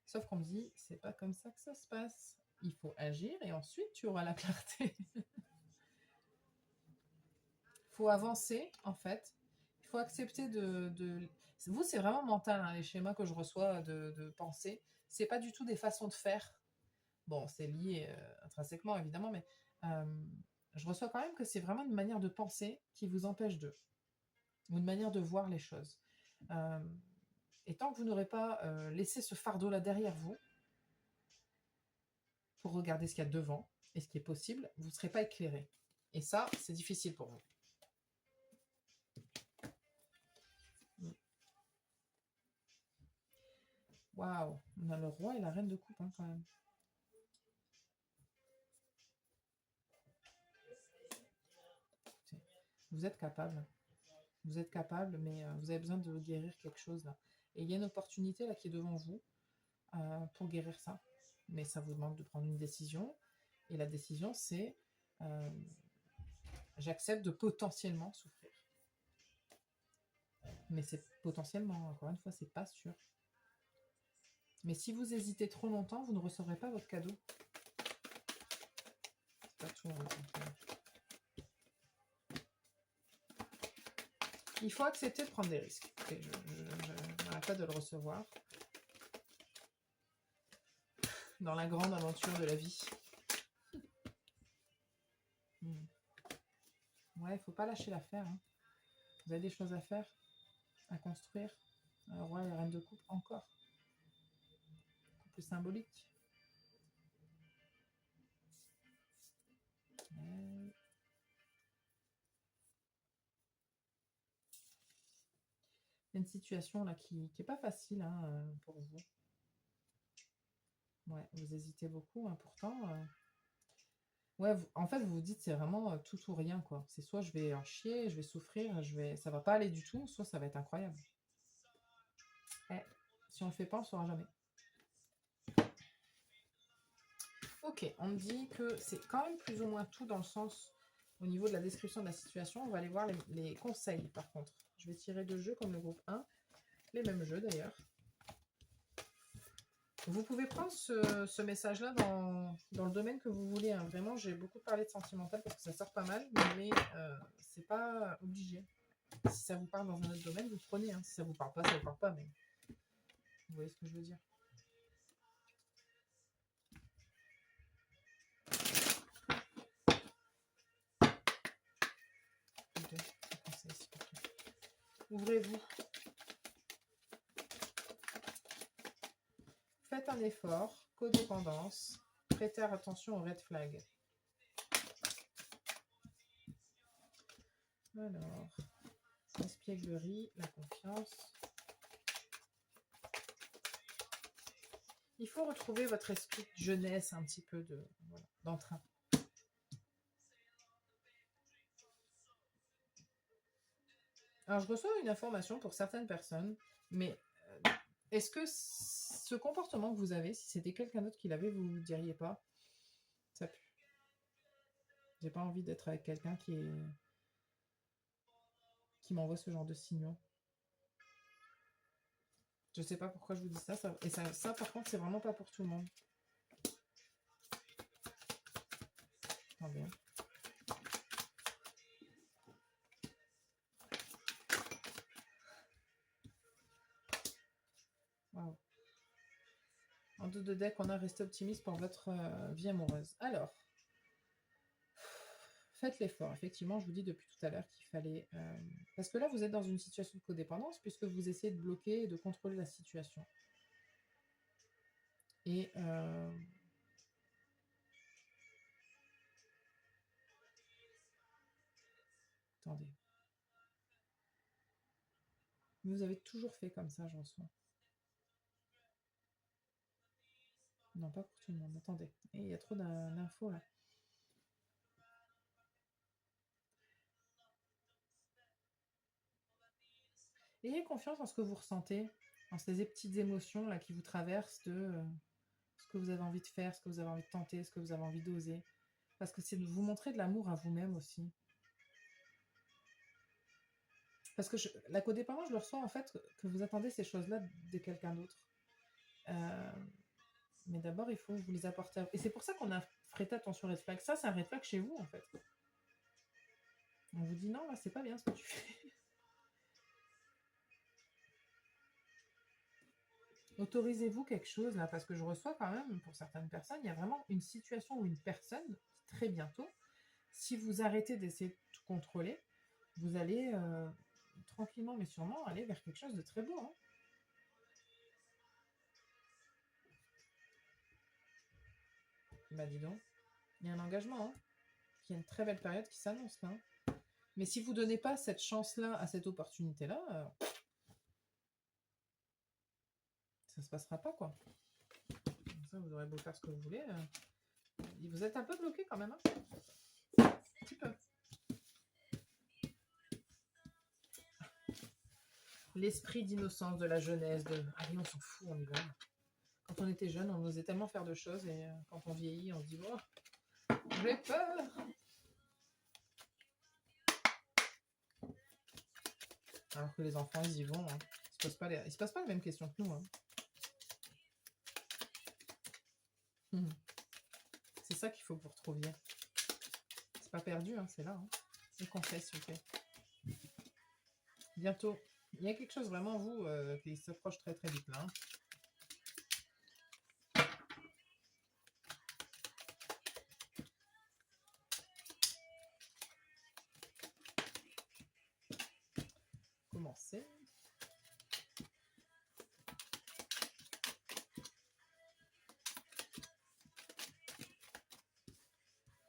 Sauf qu'on me dit, c'est pas comme ça que ça se passe. Il faut agir et ensuite tu auras la clarté. Il faut avancer, en fait. Il faut accepter de... Vous, c'est vraiment mental, hein, les schémas que je reçois de pensée. C'est pas du tout des façons de faire. Bon, c'est lié intrinsèquement, évidemment, mais je reçois quand même que c'est vraiment une manière de penser qui vous empêche de... ou une manière de voir les choses. Et tant que vous n'aurez pas laissé ce fardeau-là derrière vous, pour regarder ce qu'il y a devant et ce qui est possible, vous ne serez pas éclairé. Et ça, c'est difficile pour vous. Waouh, on a le roi et la reine de coupe hein, quand même. Vous êtes capable. Vous êtes capable, mais vous avez besoin de guérir quelque chose là. Et il y a une opportunité là qui est devant vous pour guérir ça. Mais ça vous demande de prendre une décision. Et la décision, c'est j'accepte de potentiellement souffrir. Mais c'est potentiellement, encore une fois, c'est pas sûr. Mais si vous hésitez trop longtemps, vous ne recevrez pas votre cadeau. C'est pas tout. Il faut accepter de prendre des risques. Okay, je n'arrête pas de le recevoir. Dans la grande aventure de la vie. Ouais, il faut pas lâcher l'affaire. Hein. Vous avez des choses à faire, à construire. Un roi et la reine de coupe, encore. Couple symbolique. Ouais. Une situation là qui est pas facile hein, pour vous. Ouais, vous hésitez beaucoup, hein, pourtant. Ouais, en fait, vous vous dites c'est vraiment tout ou rien, quoi. C'est soit je vais en chier, je vais souffrir, ça va pas aller du tout, soit ça va être incroyable. Si on le fait pas, on ne saura jamais. Ok, on me dit que c'est quand même plus ou moins tout dans le sens au niveau de la description de la situation. On va aller voir les conseils, par contre. Je vais tirer 2 jeux comme le groupe 1, les mêmes jeux d'ailleurs. Vous pouvez prendre ce message-là dans le domaine que vous voulez. Hein. Vraiment, j'ai beaucoup parlé de sentimental parce que ça sort pas mal, mais c'est pas obligé. Si ça vous parle dans un autre domaine, vous prenez. Hein. Si ça vous parle pas, ça vous parle pas. Mais vous voyez ce que je veux dire. Ouvrez-vous. Faites un effort. Codépendance. Prêtez attention aux red flags. Alors, l'espièglerie, la confiance. Il faut retrouver votre esprit de jeunesse, un petit peu d'entrain. Alors, je reçois une information pour certaines personnes, mais est-ce que ce comportement que vous avez, si c'était quelqu'un d'autre qui l'avait, vous ne diriez pas ça pue. J'ai pas envie d'être avec quelqu'un qui m'envoie ce genre de signaux. Je sais pas pourquoi je vous dis ça. Et ça par contre, c'est vraiment pas pour tout le monde. Attendez. Wow. En dos de deck, on a resté optimiste pour votre vie amoureuse. Alors, faites l'effort. Effectivement, je vous dis depuis tout à l'heure qu'il fallait... parce que là, vous êtes dans une situation de codépendance puisque vous essayez de bloquer et de contrôler la situation. Et... attendez. Vous avez toujours fait comme ça, j'en reçois. Non, pas pour tout le monde. Attendez. Et il y a trop d'infos là. Ayez confiance en ce que vous ressentez, en ces petites émotions là qui vous traversent de ce que vous avez envie de faire, ce que vous avez envie de tenter, ce que vous avez envie d'oser. Parce que c'est de vous montrer de l'amour à vous-même aussi. Parce que la codépendance, je le ressens en fait que vous attendez ces choses-là de quelqu'un d'autre. Mais d'abord, il faut vous les apporter. Et c'est pour ça qu'on a prêté attention au red flag. Ça, c'est un red flag chez vous en fait. On vous dit non, là, c'est pas bien ce que tu fais. Autorisez-vous quelque chose là, parce que je reçois quand même, pour certaines personnes, il y a vraiment une situation ou une personne, très bientôt, si vous arrêtez d'essayer de tout contrôler, vous allez tranquillement mais sûrement aller vers quelque chose de très beau. Hein. Bah dis donc, il y a un engagement, hein. Il y a une très belle période qui s'annonce là. Mais si vous ne donnez pas cette chance-là à cette opportunité-là, ça ne se passera pas, quoi. Ça, vous aurez beau faire ce que vous voulez. Vous êtes un peu bloqué quand même, hein. Un petit peu. L'esprit d'innocence de la jeunesse, de allez, on s'en fout, on y va. Quand on était jeune, on osait tellement faire de choses et quand on vieillit, on se dit oh, j'ai peur. Alors que les enfants, ils y vont. Hein. Ils se posent pas les mêmes questions que nous. Hein. C'est ça qu'il faut que vous retrouviez. C'est pas perdu, hein, c'est là. Hein. Et qu'on fait, s'il vous plaît. Bientôt. Il y a quelque chose vraiment, vous, qui s'approche très très vite là. Hein. Commencer.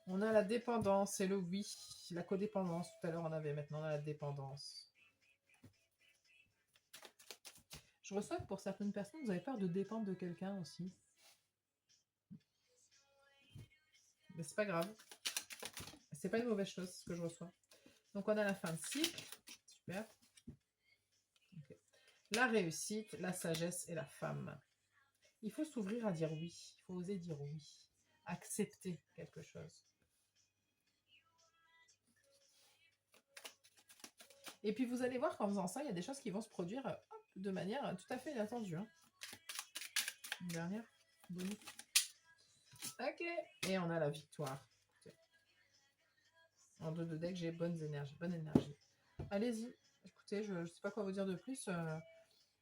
On a la dépendance et le oui. La codépendance, tout à l'heure on avait, maintenant on a la dépendance. Je reçois que pour certaines personnes, vous avez peur de dépendre de quelqu'un aussi. Mais c'est pas grave. C'est pas une mauvaise chose, ce que je reçois. Donc on a la fin de cycle. Super. Okay. La réussite, la sagesse et la femme. Il faut s'ouvrir à dire oui. Il faut oser dire oui. Accepter quelque chose. Et puis vous allez voir qu'en faisant ça, il y a des choses qui vont se produire de manière tout à fait inattendue. Hein. Une dernière. Bonus. Ok. Et on a la victoire. En 2 de deck, j'ai bonne énergie. Allez-y. Écoutez, je ne sais pas quoi vous dire de plus.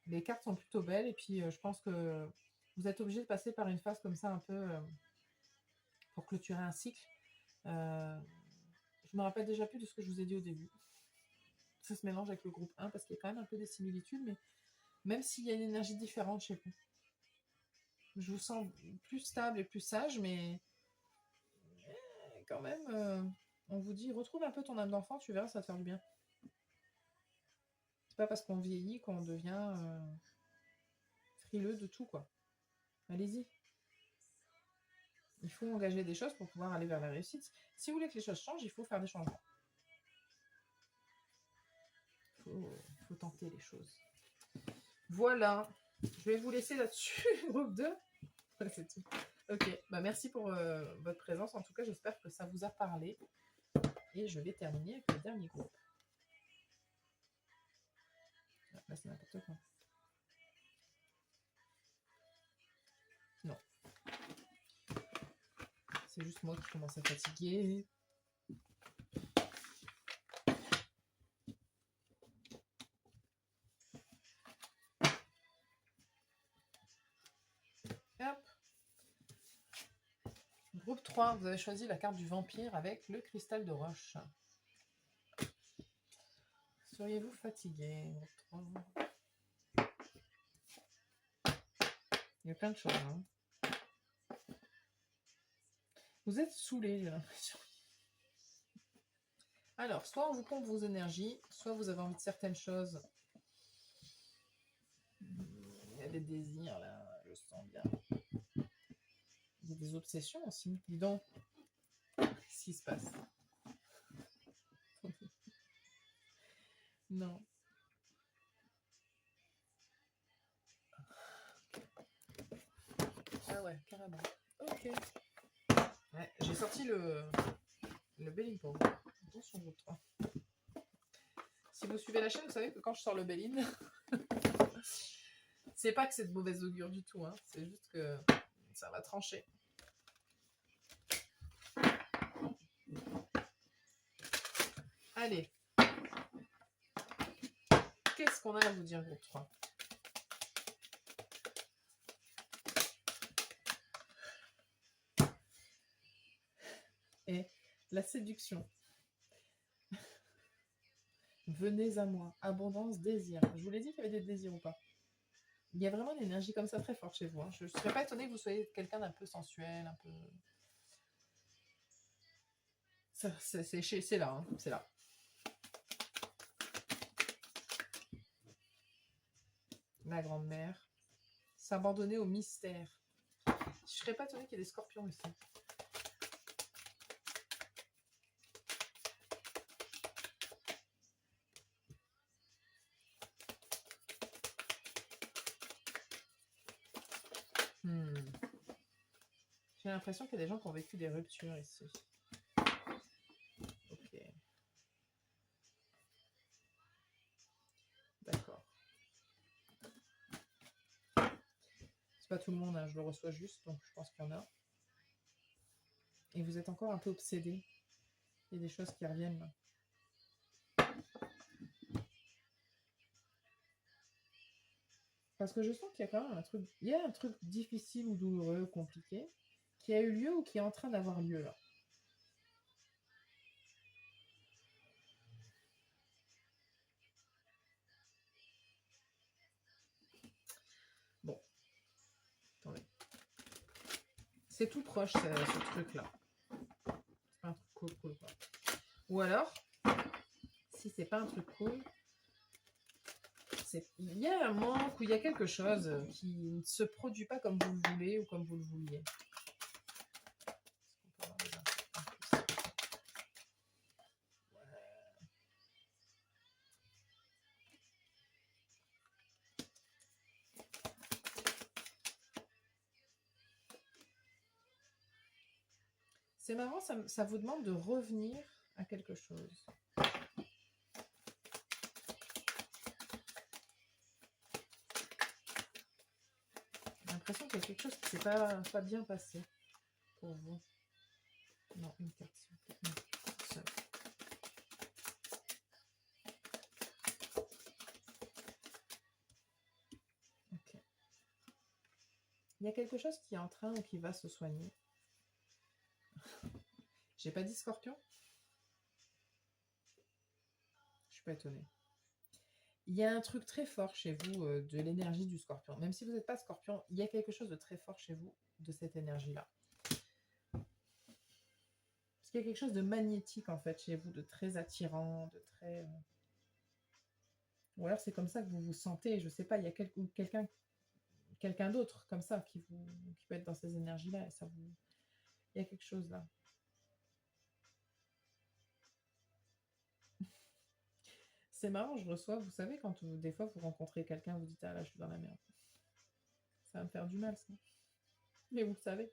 Les cartes sont plutôt belles. Et puis, je pense que vous êtes obligé de passer par une phase comme ça un peu pour clôturer un cycle. Je me rappelle déjà plus de ce que je vous ai dit au début. Ça se mélange avec le groupe 1 parce qu'il y a quand même un peu des similitudes. Mais même s'il y a une énergie différente chez vous. Je vous sens plus stable et plus sage, mais quand même, on vous dit, retrouve un peu ton âme d'enfant, tu verras, ça va te faire du bien. C'est pas parce qu'on vieillit qu'on devient frileux de tout, quoi. Allez-y. Il faut engager des choses pour pouvoir aller vers la réussite. Si vous voulez que les choses changent, il faut faire des changements. Il faut tenter les choses. Voilà. Je vais vous laisser là-dessus, groupe 2. C'est tout. Ok, bah merci pour votre présence. En tout cas, j'espère que ça vous a parlé. Et je vais terminer avec le dernier groupe. Là, c'est n'importe quoi. Non. C'est juste moi qui commence à fatiguer. Hop. Groupe 3, vous avez choisi la carte du vampire avec le cristal de roche. Seriez-vous fatigué? Il y a plein de choses. Hein. Vous êtes saoulé, j'ai l'impression. Alors, soit on vous pompe vos énergies, soit vous avez envie de certaines choses. Il y a des désirs, là, je sens bien. Il y a des obsessions aussi. Dis donc, qu'est-ce qui se passe? Non. Ah ouais, carrément. Ok. Ouais, j'ai sorti le Béline pour vous. Attention, groupe 3. Si vous suivez la chaîne, vous savez que quand je sors le Béline, c'est pas que c'est de mauvaise augure du tout. Hein. C'est juste que ça va trancher. Allez. Qu'est-ce qu'on a à vous dire, groupe 3? Et la séduction. Venez à moi. Abondance, désir. Je vous l'ai dit qu'il y avait des désirs ou pas? Il y a vraiment une énergie comme ça très forte chez vous. Hein. Je ne serais pas étonnée que vous soyez quelqu'un d'un peu sensuel, un peu... C'est là, hein, c'est là. La grand-mère. S'abandonner au mystère. Je serais pas étonnée qu'il y ait des scorpions ici. J'ai l'impression qu'il y a des gens qui ont vécu des ruptures ici. Ok. D'accord. C'est pas tout le monde, hein, je le reçois juste, donc je pense qu'il y en a. Et vous êtes encore un peu obsédé. Il y a des choses qui reviennent là. Parce que je sens qu'il y a quand même un truc. Il y a un truc difficile ou douloureux, compliqué, qui a eu lieu ou qui est en train d'avoir lieu là. Bon. Attendez. C'est tout proche ce truc-là. C'est pas un truc cool quoi. Ou alors, si c'est pas un truc cool, il y a un manque ou il y a quelque chose qui ne se produit pas comme vous le voulez ou comme vous le vouliez. C'est marrant, ça vous demande de revenir à quelque chose. J'ai l'impression qu'il y a quelque chose qui ne s'est pas bien passé pour vous. Non, une carte, s'il vous plaît. Une seule. Ok. Il y a quelque chose qui est en train ou qui va se soigner. J'ai pas dit scorpion? Je suis pas étonnée. Il y a un truc très fort chez vous de l'énergie du scorpion. Même si vous n'êtes pas scorpion, il y a quelque chose de très fort chez vous de cette énergie-là. Parce qu'il y a quelque chose de magnétique en fait chez vous, de très attirant, de très... Ou alors c'est comme ça que vous vous sentez, je sais pas, il y a quelqu'un d'autre comme ça qui peut être dans ces énergies-là et ça vous... Il y a quelque chose là. C'est marrant, je reçois, vous savez, quand des fois vous rencontrez quelqu'un, vous dites ah là je suis dans la merde. Ça va me faire du mal ça. Mais vous le savez.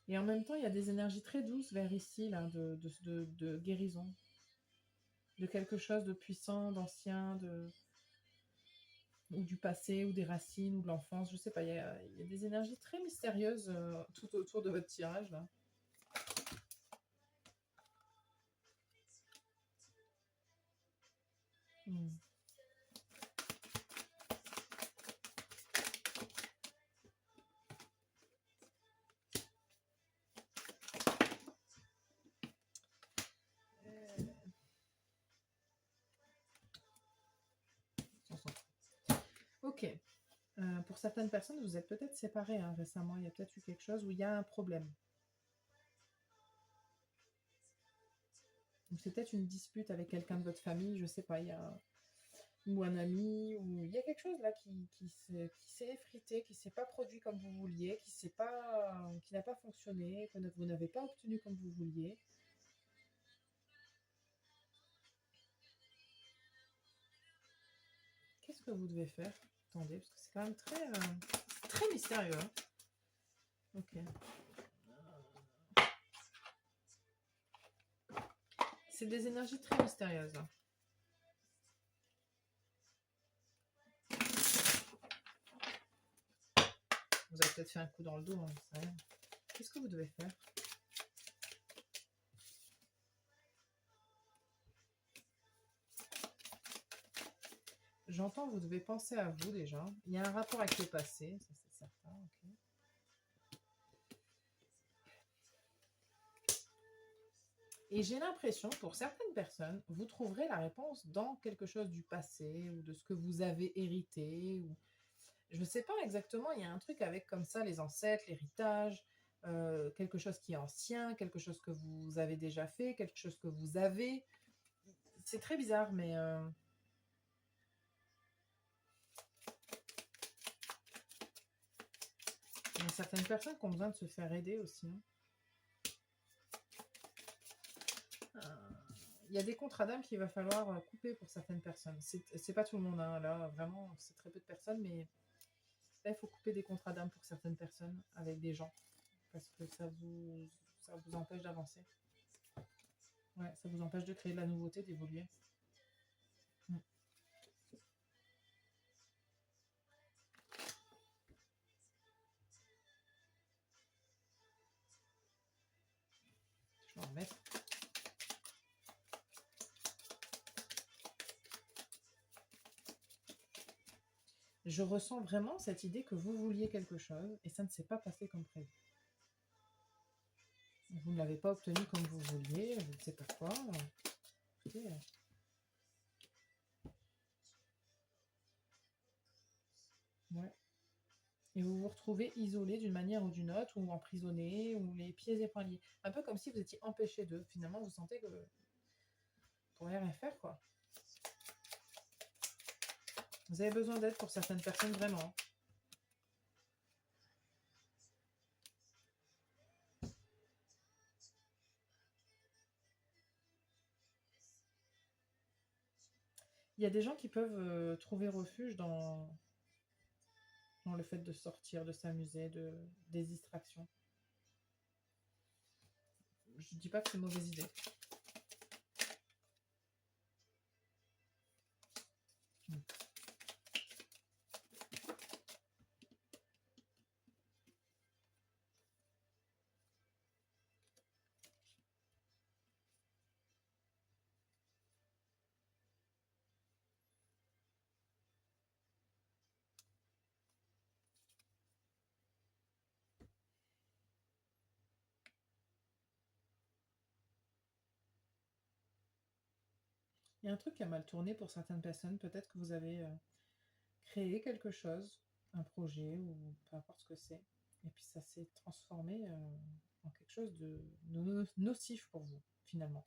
Et en même temps, il y a des énergies très douces vers ici, là, de guérison. De quelque chose de puissant, d'ancien, ou du passé, ou des racines, ou de l'enfance, je sais pas. Il y a des énergies très mystérieuses tout autour de votre tirage, là. Ok. Pour certaines personnes, vous êtes peut-être séparés hein, récemment. Il y a peut-être eu quelque chose où il y a un problème. C'est peut-être une dispute avec quelqu'un de votre famille, je sais pas, ou un ami, ou il y a quelque chose là qui s'est effrité, qui s'est pas produit comme vous vouliez, qui n'a pas fonctionné, que vous n'avez pas obtenu comme vous vouliez. Qu'est-ce que vous devez faire? Attendez, parce que c'est quand même très mystérieux. Hein. Ok. C'est des énergies très mystérieuses. Hein. Vous avez peut-être fait un coup dans le dos, hein, qu'est-ce que vous devez faire? J'entends, vous devez penser à vous déjà. Il y a un rapport avec le passé, ça c'est certain. Okay. Et j'ai l'impression, pour certaines personnes, vous trouverez la réponse dans quelque chose du passé ou de ce que vous avez hérité. Ou... Je ne sais pas exactement, il y a un truc avec comme ça, les ancêtres, l'héritage. quelque chose qui est ancien, quelque chose que vous avez déjà fait, quelque chose que vous avez. C'est très bizarre, mais il y a certaines personnes qui ont besoin de se faire aider aussi, hein. Il y a des contrats d'âme qu'il va falloir couper pour certaines personnes. C'est pas tout le monde, hein, là, vraiment, c'est très peu de personnes, mais là, il faut couper des contrats d'âme pour certaines personnes avec des gens, parce que ça vous empêche d'avancer. Ouais, ça vous empêche de créer de la nouveauté, d'évoluer. Mm. Je vais en remettre. Je ressens vraiment cette idée que vous vouliez quelque chose et ça ne s'est pas passé comme prévu. Vous ne l'avez pas obtenu comme vous vouliez, je ne sais pas quoi. Écoutez, ouais. Et vous vous retrouvez isolé d'une manière ou d'une autre, ou emprisonné, ou les pieds et poings liés. Un peu comme si vous étiez empêché d'eux. Finalement, vous sentez que vous ne pourriez rien faire, quoi. Vous avez besoin d'aide pour certaines personnes, vraiment. Il y a des gens qui peuvent trouver refuge dans le fait de sortir, de s'amuser, des distractions. Je ne dis pas que c'est une mauvaise idée. Il y a un truc qui a mal tourné pour certaines personnes. Peut-être que vous avez créé quelque chose, un projet ou peu importe ce que c'est. Et puis ça s'est transformé en quelque chose de nocif pour vous, finalement.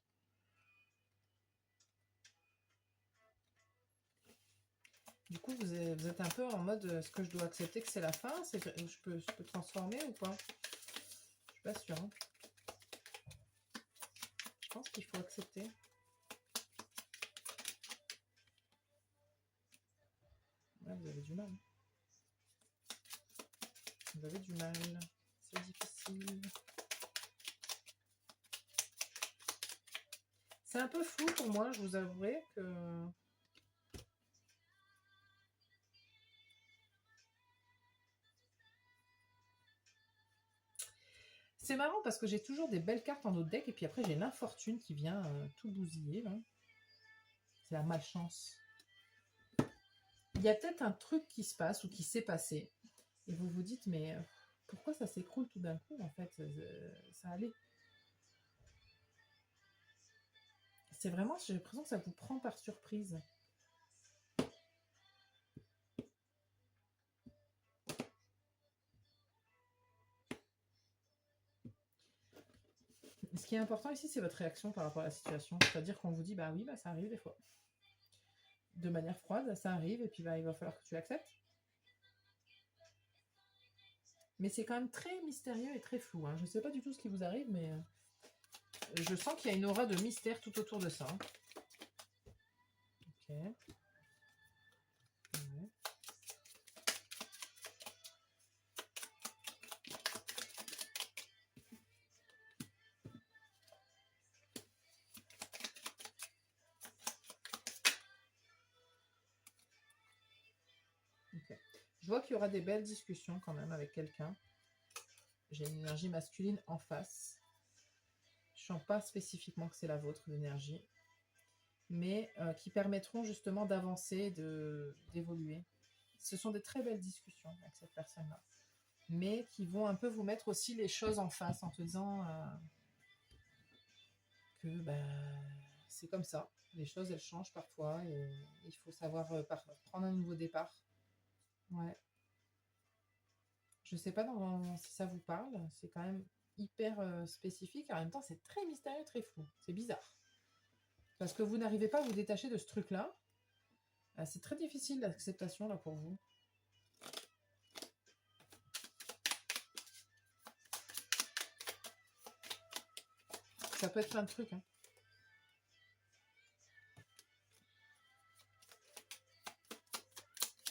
Du coup, vous êtes un peu en mode est-ce que je dois accepter que c'est la fin? Je peux transformer ou pas? Je suis pas sûre, hein. Je pense qu'il faut accepter. Ouais, vous avez du mal. Vous avez du mal. C'est difficile. C'est un peu flou pour moi, je vous avouerai que... C'est marrant parce que j'ai toujours des belles cartes en autre deck et puis après j'ai l'infortune qui vient tout bousiller, là. C'est la malchance. Il y a peut-être un truc qui se passe ou qui s'est passé et vous vous dites mais pourquoi ça s'écroule tout d'un coup en fait, ça allait. C'est vraiment, j'ai l'impression que ça vous prend par surprise. Ce qui est important ici, c'est votre réaction par rapport à la situation. C'est-à-dire qu'on vous dit, bah oui, bah ça arrive des fois. De manière froide, ça arrive, et puis bah, il va falloir que tu l'acceptes. Mais c'est quand même très mystérieux et très flou, hein. Je ne sais pas du tout ce qui vous arrive, mais je sens qu'il y a une aura de mystère tout autour de ça. Ok. Ouais. Ok. Je vois qu'il y aura des belles discussions quand même avec quelqu'un. J'ai une énergie masculine en face. Je sens pas spécifiquement que c'est la vôtre, l'énergie, mais qui permettront justement d'avancer, d'évoluer. Ce sont des très belles discussions avec cette personne-là, mais qui vont un peu vous mettre aussi les choses en face en te disant que bah, c'est comme ça. Les choses, elles changent parfois et il faut savoir prendre un nouveau départ. Ouais. Je sais pas si ça vous parle. C'est quand même hyper spécifique. En même temps, c'est très mystérieux, très flou. C'est bizarre. Parce que vous n'arrivez pas à vous détacher de ce truc-là. C'est très difficile l'acceptation là pour vous. Ça peut être plein de trucs. Hein.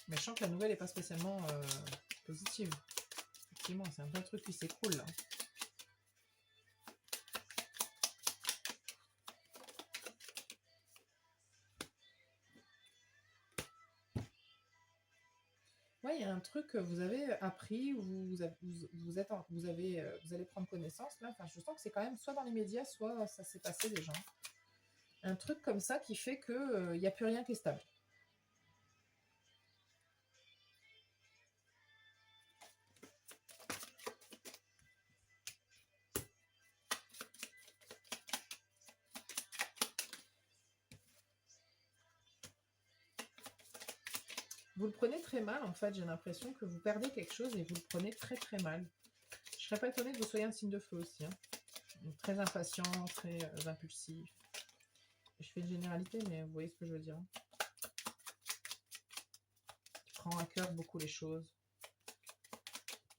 Mais je sens que la nouvelle n'est pas spécialement positive. Effectivement, c'est un peu un truc qui s'écroule là. Ouais, il y a un truc que vous avez appris, ou vous allez prendre connaissance là. Enfin, je sens que c'est quand même soit dans les médias, soit ça s'est passé déjà. Un truc comme ça qui fait que il n'y a plus rien qui est stable. Vous le prenez très mal en fait. J'ai l'impression que vous perdez quelque chose et vous le prenez très très mal. Je serais pas étonnée que vous soyez un signe de feu aussi. Hein. Très impatient, très impulsif. Je fais une généralité, mais vous voyez ce que je veux dire. Qui prend à cœur beaucoup les choses.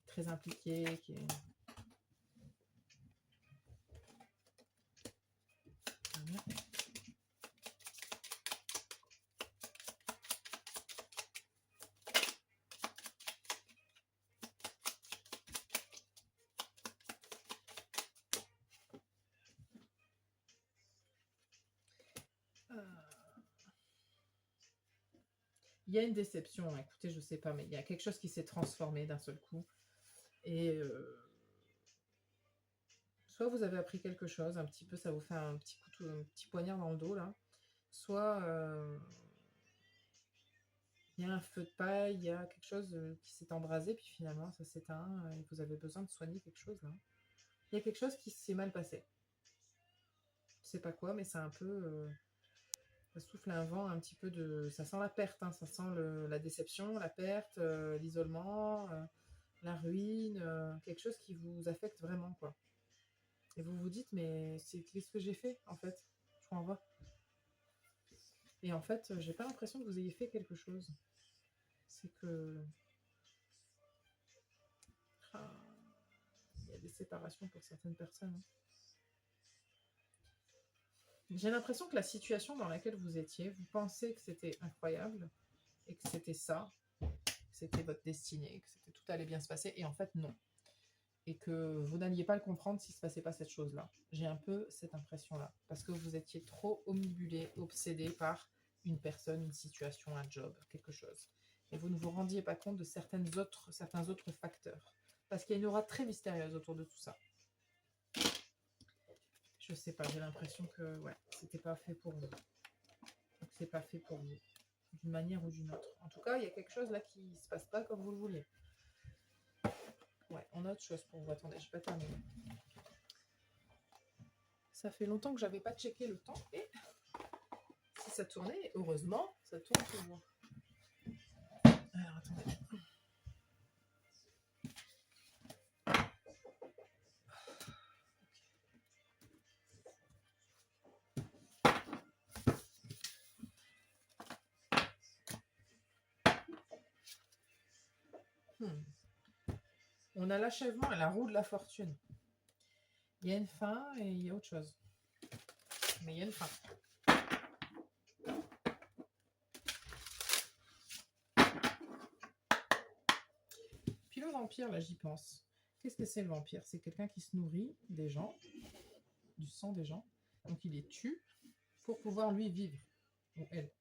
Très impliqué, qui est... Il y a une déception, écoutez, je sais pas, mais il y a quelque chose qui s'est transformé d'un seul coup. Et soit vous avez appris quelque chose, un petit peu, ça vous fait un petit poignard dans le dos, là. Soit il y a un feu de paille, il y a quelque chose qui s'est embrasé, puis finalement ça s'éteint, et vous avez besoin de soigner quelque chose, là. Il y a quelque chose qui s'est mal passé. Je sais pas quoi, mais c'est un peu... ça souffle un vent un petit peu de... Ça sent la perte, hein, ça sent la déception, la perte, l'isolement, la ruine, quelque chose qui vous affecte vraiment, quoi. Et vous vous dites, mais qu'est-ce que j'ai fait, en fait? Je m'en vais. Et en fait, j'ai pas l'impression que vous ayez fait quelque chose. C'est que... Ah, il y a des séparations pour certaines personnes. Hein. J'ai l'impression que la situation dans laquelle vous étiez, vous pensez que c'était incroyable, et que c'était ça, que c'était votre destinée, que tout allait bien se passer, et en fait, non. Et que vous n'alliez pas le comprendre s'il ne se passait pas cette chose-là. J'ai un peu cette impression-là. Parce que vous étiez trop omnibulé, obsédé par une personne, une situation, un job, quelque chose. Et vous ne vous rendiez pas compte de certains autres facteurs. Parce qu'il y a une aura très mystérieuse autour de tout ça. Je sais pas, j'ai l'impression que ouais, c'était pas fait pour vous. Donc c'est pas fait pour vous. D'une manière ou d'une autre. En tout cas, il y a quelque chose là qui ne se passe pas comme vous le vouliez. Ouais, on a autre chose pour vous. Attendez, je vais pas terminer. Ça fait longtemps que j'avais pas checké le temps et si ça tournait, heureusement, ça tourne toujours. Alors attendez. On a l'achèvement et la roue de la fortune. Il y a une fin et il y a autre chose. Mais il y a une fin. Puis le vampire, là, j'y pense. Qu'est-ce que c'est le vampire? C'est quelqu'un qui se nourrit des gens, du sang des gens. Donc il les tue pour pouvoir lui vivre. Ou elle.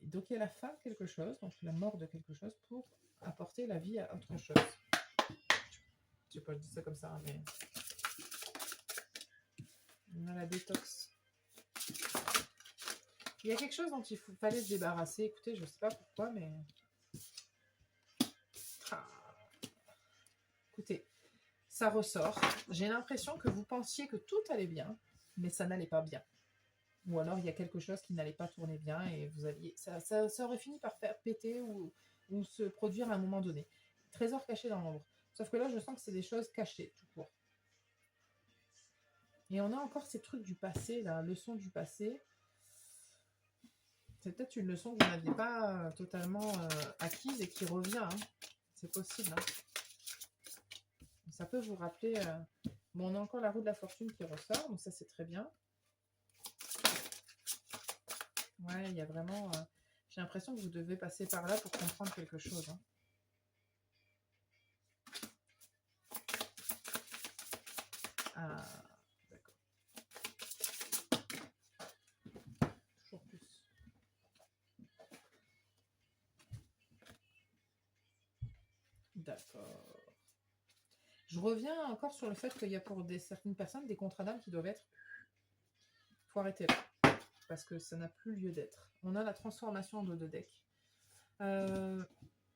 Et donc il y a la fin de quelque chose, donc la mort de quelque chose, pour apporter la vie à autre chose. Je sais pas, je dis ça comme ça, mais... On a la détox. Il y a quelque chose dont il fallait se débarrasser. Écoutez, je sais pas pourquoi, mais... Ah. Écoutez, ça ressort. J'ai l'impression que vous pensiez que tout allait bien, mais ça n'allait pas bien. Ou alors il y a quelque chose qui n'allait pas tourner bien et vous aviez... ça aurait fini par faire péter ou se produire à un moment donné. trésor caché dans l'ombre. Sauf que là, je sens que c'est des choses cachées, tout court. Et on a encore ces trucs du passé, la leçon du passé. C'est peut-être une leçon que vous n'aviez pas totalement acquise et qui revient. Hein. C'est possible. Hein. Ça peut vous rappeler... Bon, on a encore la roue de la fortune qui ressort, donc ça, c'est très bien. Ouais, il y a vraiment... j'ai l'impression que vous devez passer par là pour comprendre quelque chose. Hein. Ah, d'accord. Toujours plus. D'accord. Je reviens encore sur le fait qu'il y a pour certaines personnes des contrats d'âme qui doivent être... Il faut arrêter là, parce que ça n'a plus lieu d'être. On a la transformation en dos de deck.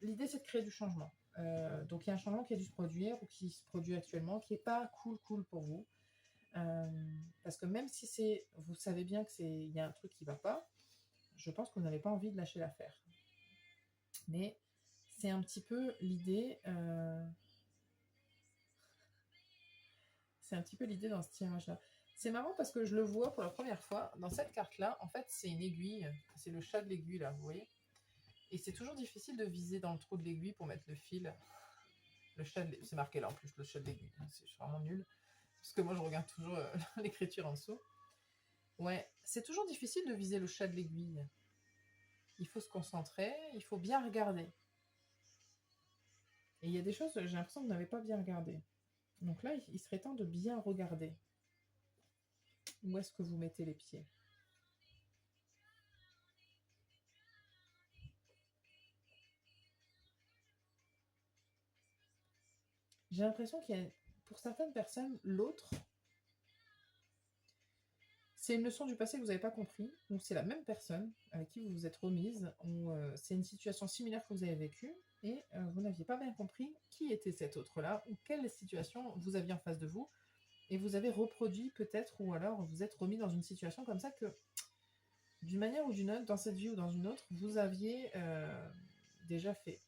L'idée, c'est de créer du changement. Donc, il y a un changement qui a dû se produire ou qui se produit actuellement, qui n'est pas cool pour vous. Parce que même si vous savez bien qu'il y a un truc qui ne va pas, je pense que vous n'avez pas envie de lâcher l'affaire. Mais c'est un petit peu l'idée... c'est un petit peu l'idée dans ce tirage-là. C'est marrant parce que je le vois pour la première fois. Dans cette carte-là, en fait, c'est une aiguille. C'est le chat de l'aiguille, là, vous voyez. Et c'est toujours difficile de viser dans le trou de l'aiguille pour mettre le fil. Le chat de l'aiguille. C'est marqué là, en plus, le chat de l'aiguille. Je suis vraiment nulle. Parce que moi, je regarde toujours l'écriture en dessous. Ouais, c'est toujours difficile de viser le chat de l'aiguille. Il faut se concentrer, il faut bien regarder. Et il y a des choses, j'ai l'impression que vous n'avez pas bien regardé. Donc là, il serait temps de bien regarder. Où est-ce que vous mettez les pieds? J'ai l'impression qu'il y a, pour certaines personnes, l'autre, c'est une leçon du passé que vous n'avez pas compris, ou c'est la même personne avec qui vous vous êtes remise, ou c'est une situation similaire que vous avez vécue, et vous n'aviez pas bien compris qui était cet autre-là, ou quelle situation vous aviez en face de vous, et vous avez reproduit peut-être, ou alors vous êtes remis dans une situation comme ça que, d'une manière ou d'une autre, dans cette vie ou dans une autre, vous aviez déjà fait.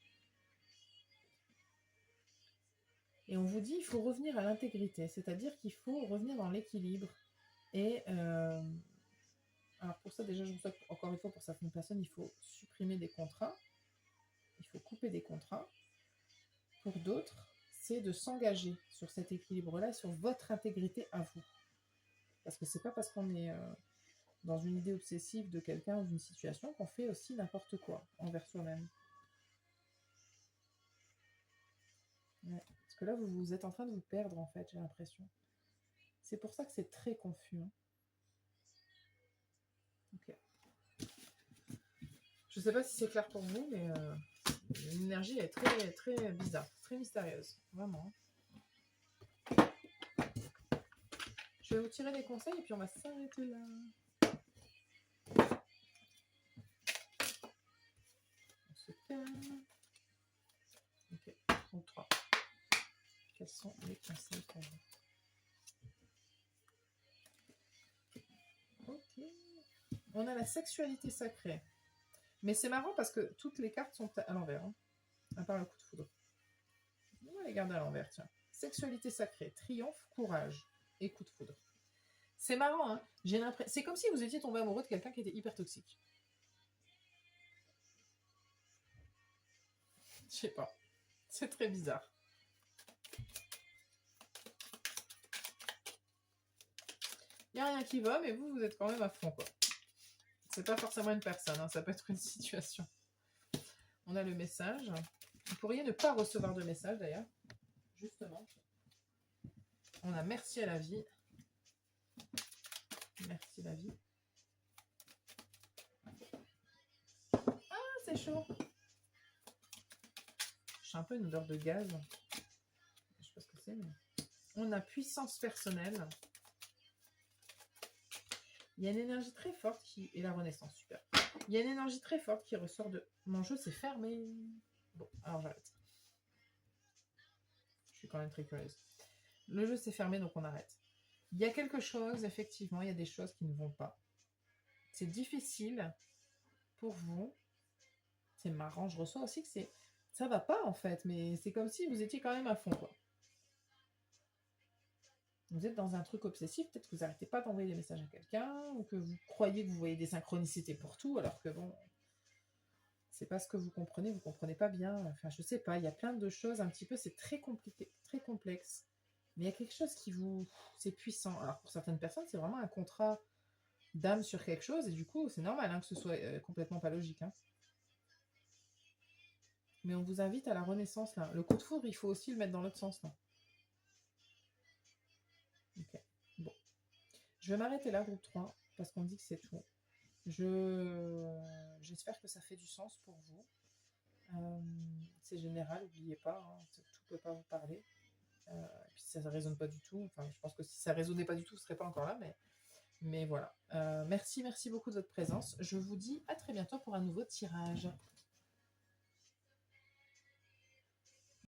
Et on vous dit, il faut revenir à l'intégrité, c'est-à-dire qu'il faut revenir dans l'équilibre. Et alors pour ça, déjà, je vous souhaite, encore une fois, pour certaines personnes, il faut supprimer des contrats, il faut couper des contrats. Pour d'autres, c'est de s'engager sur cet équilibre-là, sur votre intégrité à vous. Parce que c'est pas parce qu'on est dans une idée obsessive de quelqu'un ou d'une situation qu'on fait aussi n'importe quoi envers soi-même. Ouais. Parce que là, vous êtes en train de vous perdre, en fait, j'ai l'impression. C'est pour ça que c'est très confus. Hein. Ok. Je sais pas si c'est clair pour vous, mais l'énergie est très, très bizarre, très mystérieuse. Vraiment. Je vais vous tirer des conseils et puis on va s'arrêter là. On se calme. Ok, donc 3. Quels sont les conseils pour vous? Ok. On a la sexualité sacrée. Mais c'est marrant parce que toutes les cartes sont à l'envers, hein, à part le coup de foudre. On va les garder à l'envers, tiens. Sexualité sacrée, triomphe, courage et coup de foudre. C'est marrant, hein. J'ai l'impression. C'est comme si vous étiez tombé amoureux de quelqu'un qui était hyper toxique. Je sais pas. C'est très bizarre. Il n'y a rien qui va, mais vous êtes quand même à fond, quoi. C'est pas forcément une personne, hein, ça peut être une situation. On a le message. Vous pourriez ne pas recevoir de message, d'ailleurs. Justement. On a merci à la vie. Merci la vie. Ah, c'est chaud. J'ai un peu une odeur de gaz. Je sais pas ce que c'est, mais... On a puissance personnelle. Il y a une énergie très forte qui... Et la renaissance, super. Il y a une énergie très forte qui ressort de... Mon jeu s'est fermé. Bon, alors j'arrête. Je suis quand même très curieuse. Le jeu s'est fermé, donc on arrête. Il y a quelque chose, effectivement, il y a des choses qui ne vont pas. C'est difficile pour vous. C'est marrant, je reçois aussi que c'est ça va pas en fait, mais c'est comme si vous étiez quand même à fond, quoi. Vous êtes dans un truc obsessif, peut-être que vous n'arrêtez pas d'envoyer des messages à quelqu'un, ou que vous croyez que vous voyez des synchronicités pour tout, alors que bon, c'est pas ce que vous comprenez pas bien. Enfin, je sais pas, il y a plein de choses un petit peu, c'est très compliqué, très complexe. Mais il y a quelque chose qui vous... C'est puissant. Alors pour certaines personnes, c'est vraiment un contrat d'âme sur quelque chose, et du coup, c'est normal hein, que ce soit complètement pas logique. Hein. Mais on vous invite à la renaissance, là. Le coup de foudre, il faut aussi le mettre dans l'autre sens, là. Ok. Bon. Je vais m'arrêter là, groupe 3, parce qu'on dit que c'est tout. J'espère que ça fait du sens pour vous. C'est général, n'oubliez pas, hein, tout ne peut pas vous parler. Et puis si ça ne résonne pas du tout, enfin, je pense que si ça ne résonnait pas du tout, vous ne serez pas encore là, mais voilà. Merci beaucoup de votre présence. Je vous dis à très bientôt pour un nouveau tirage.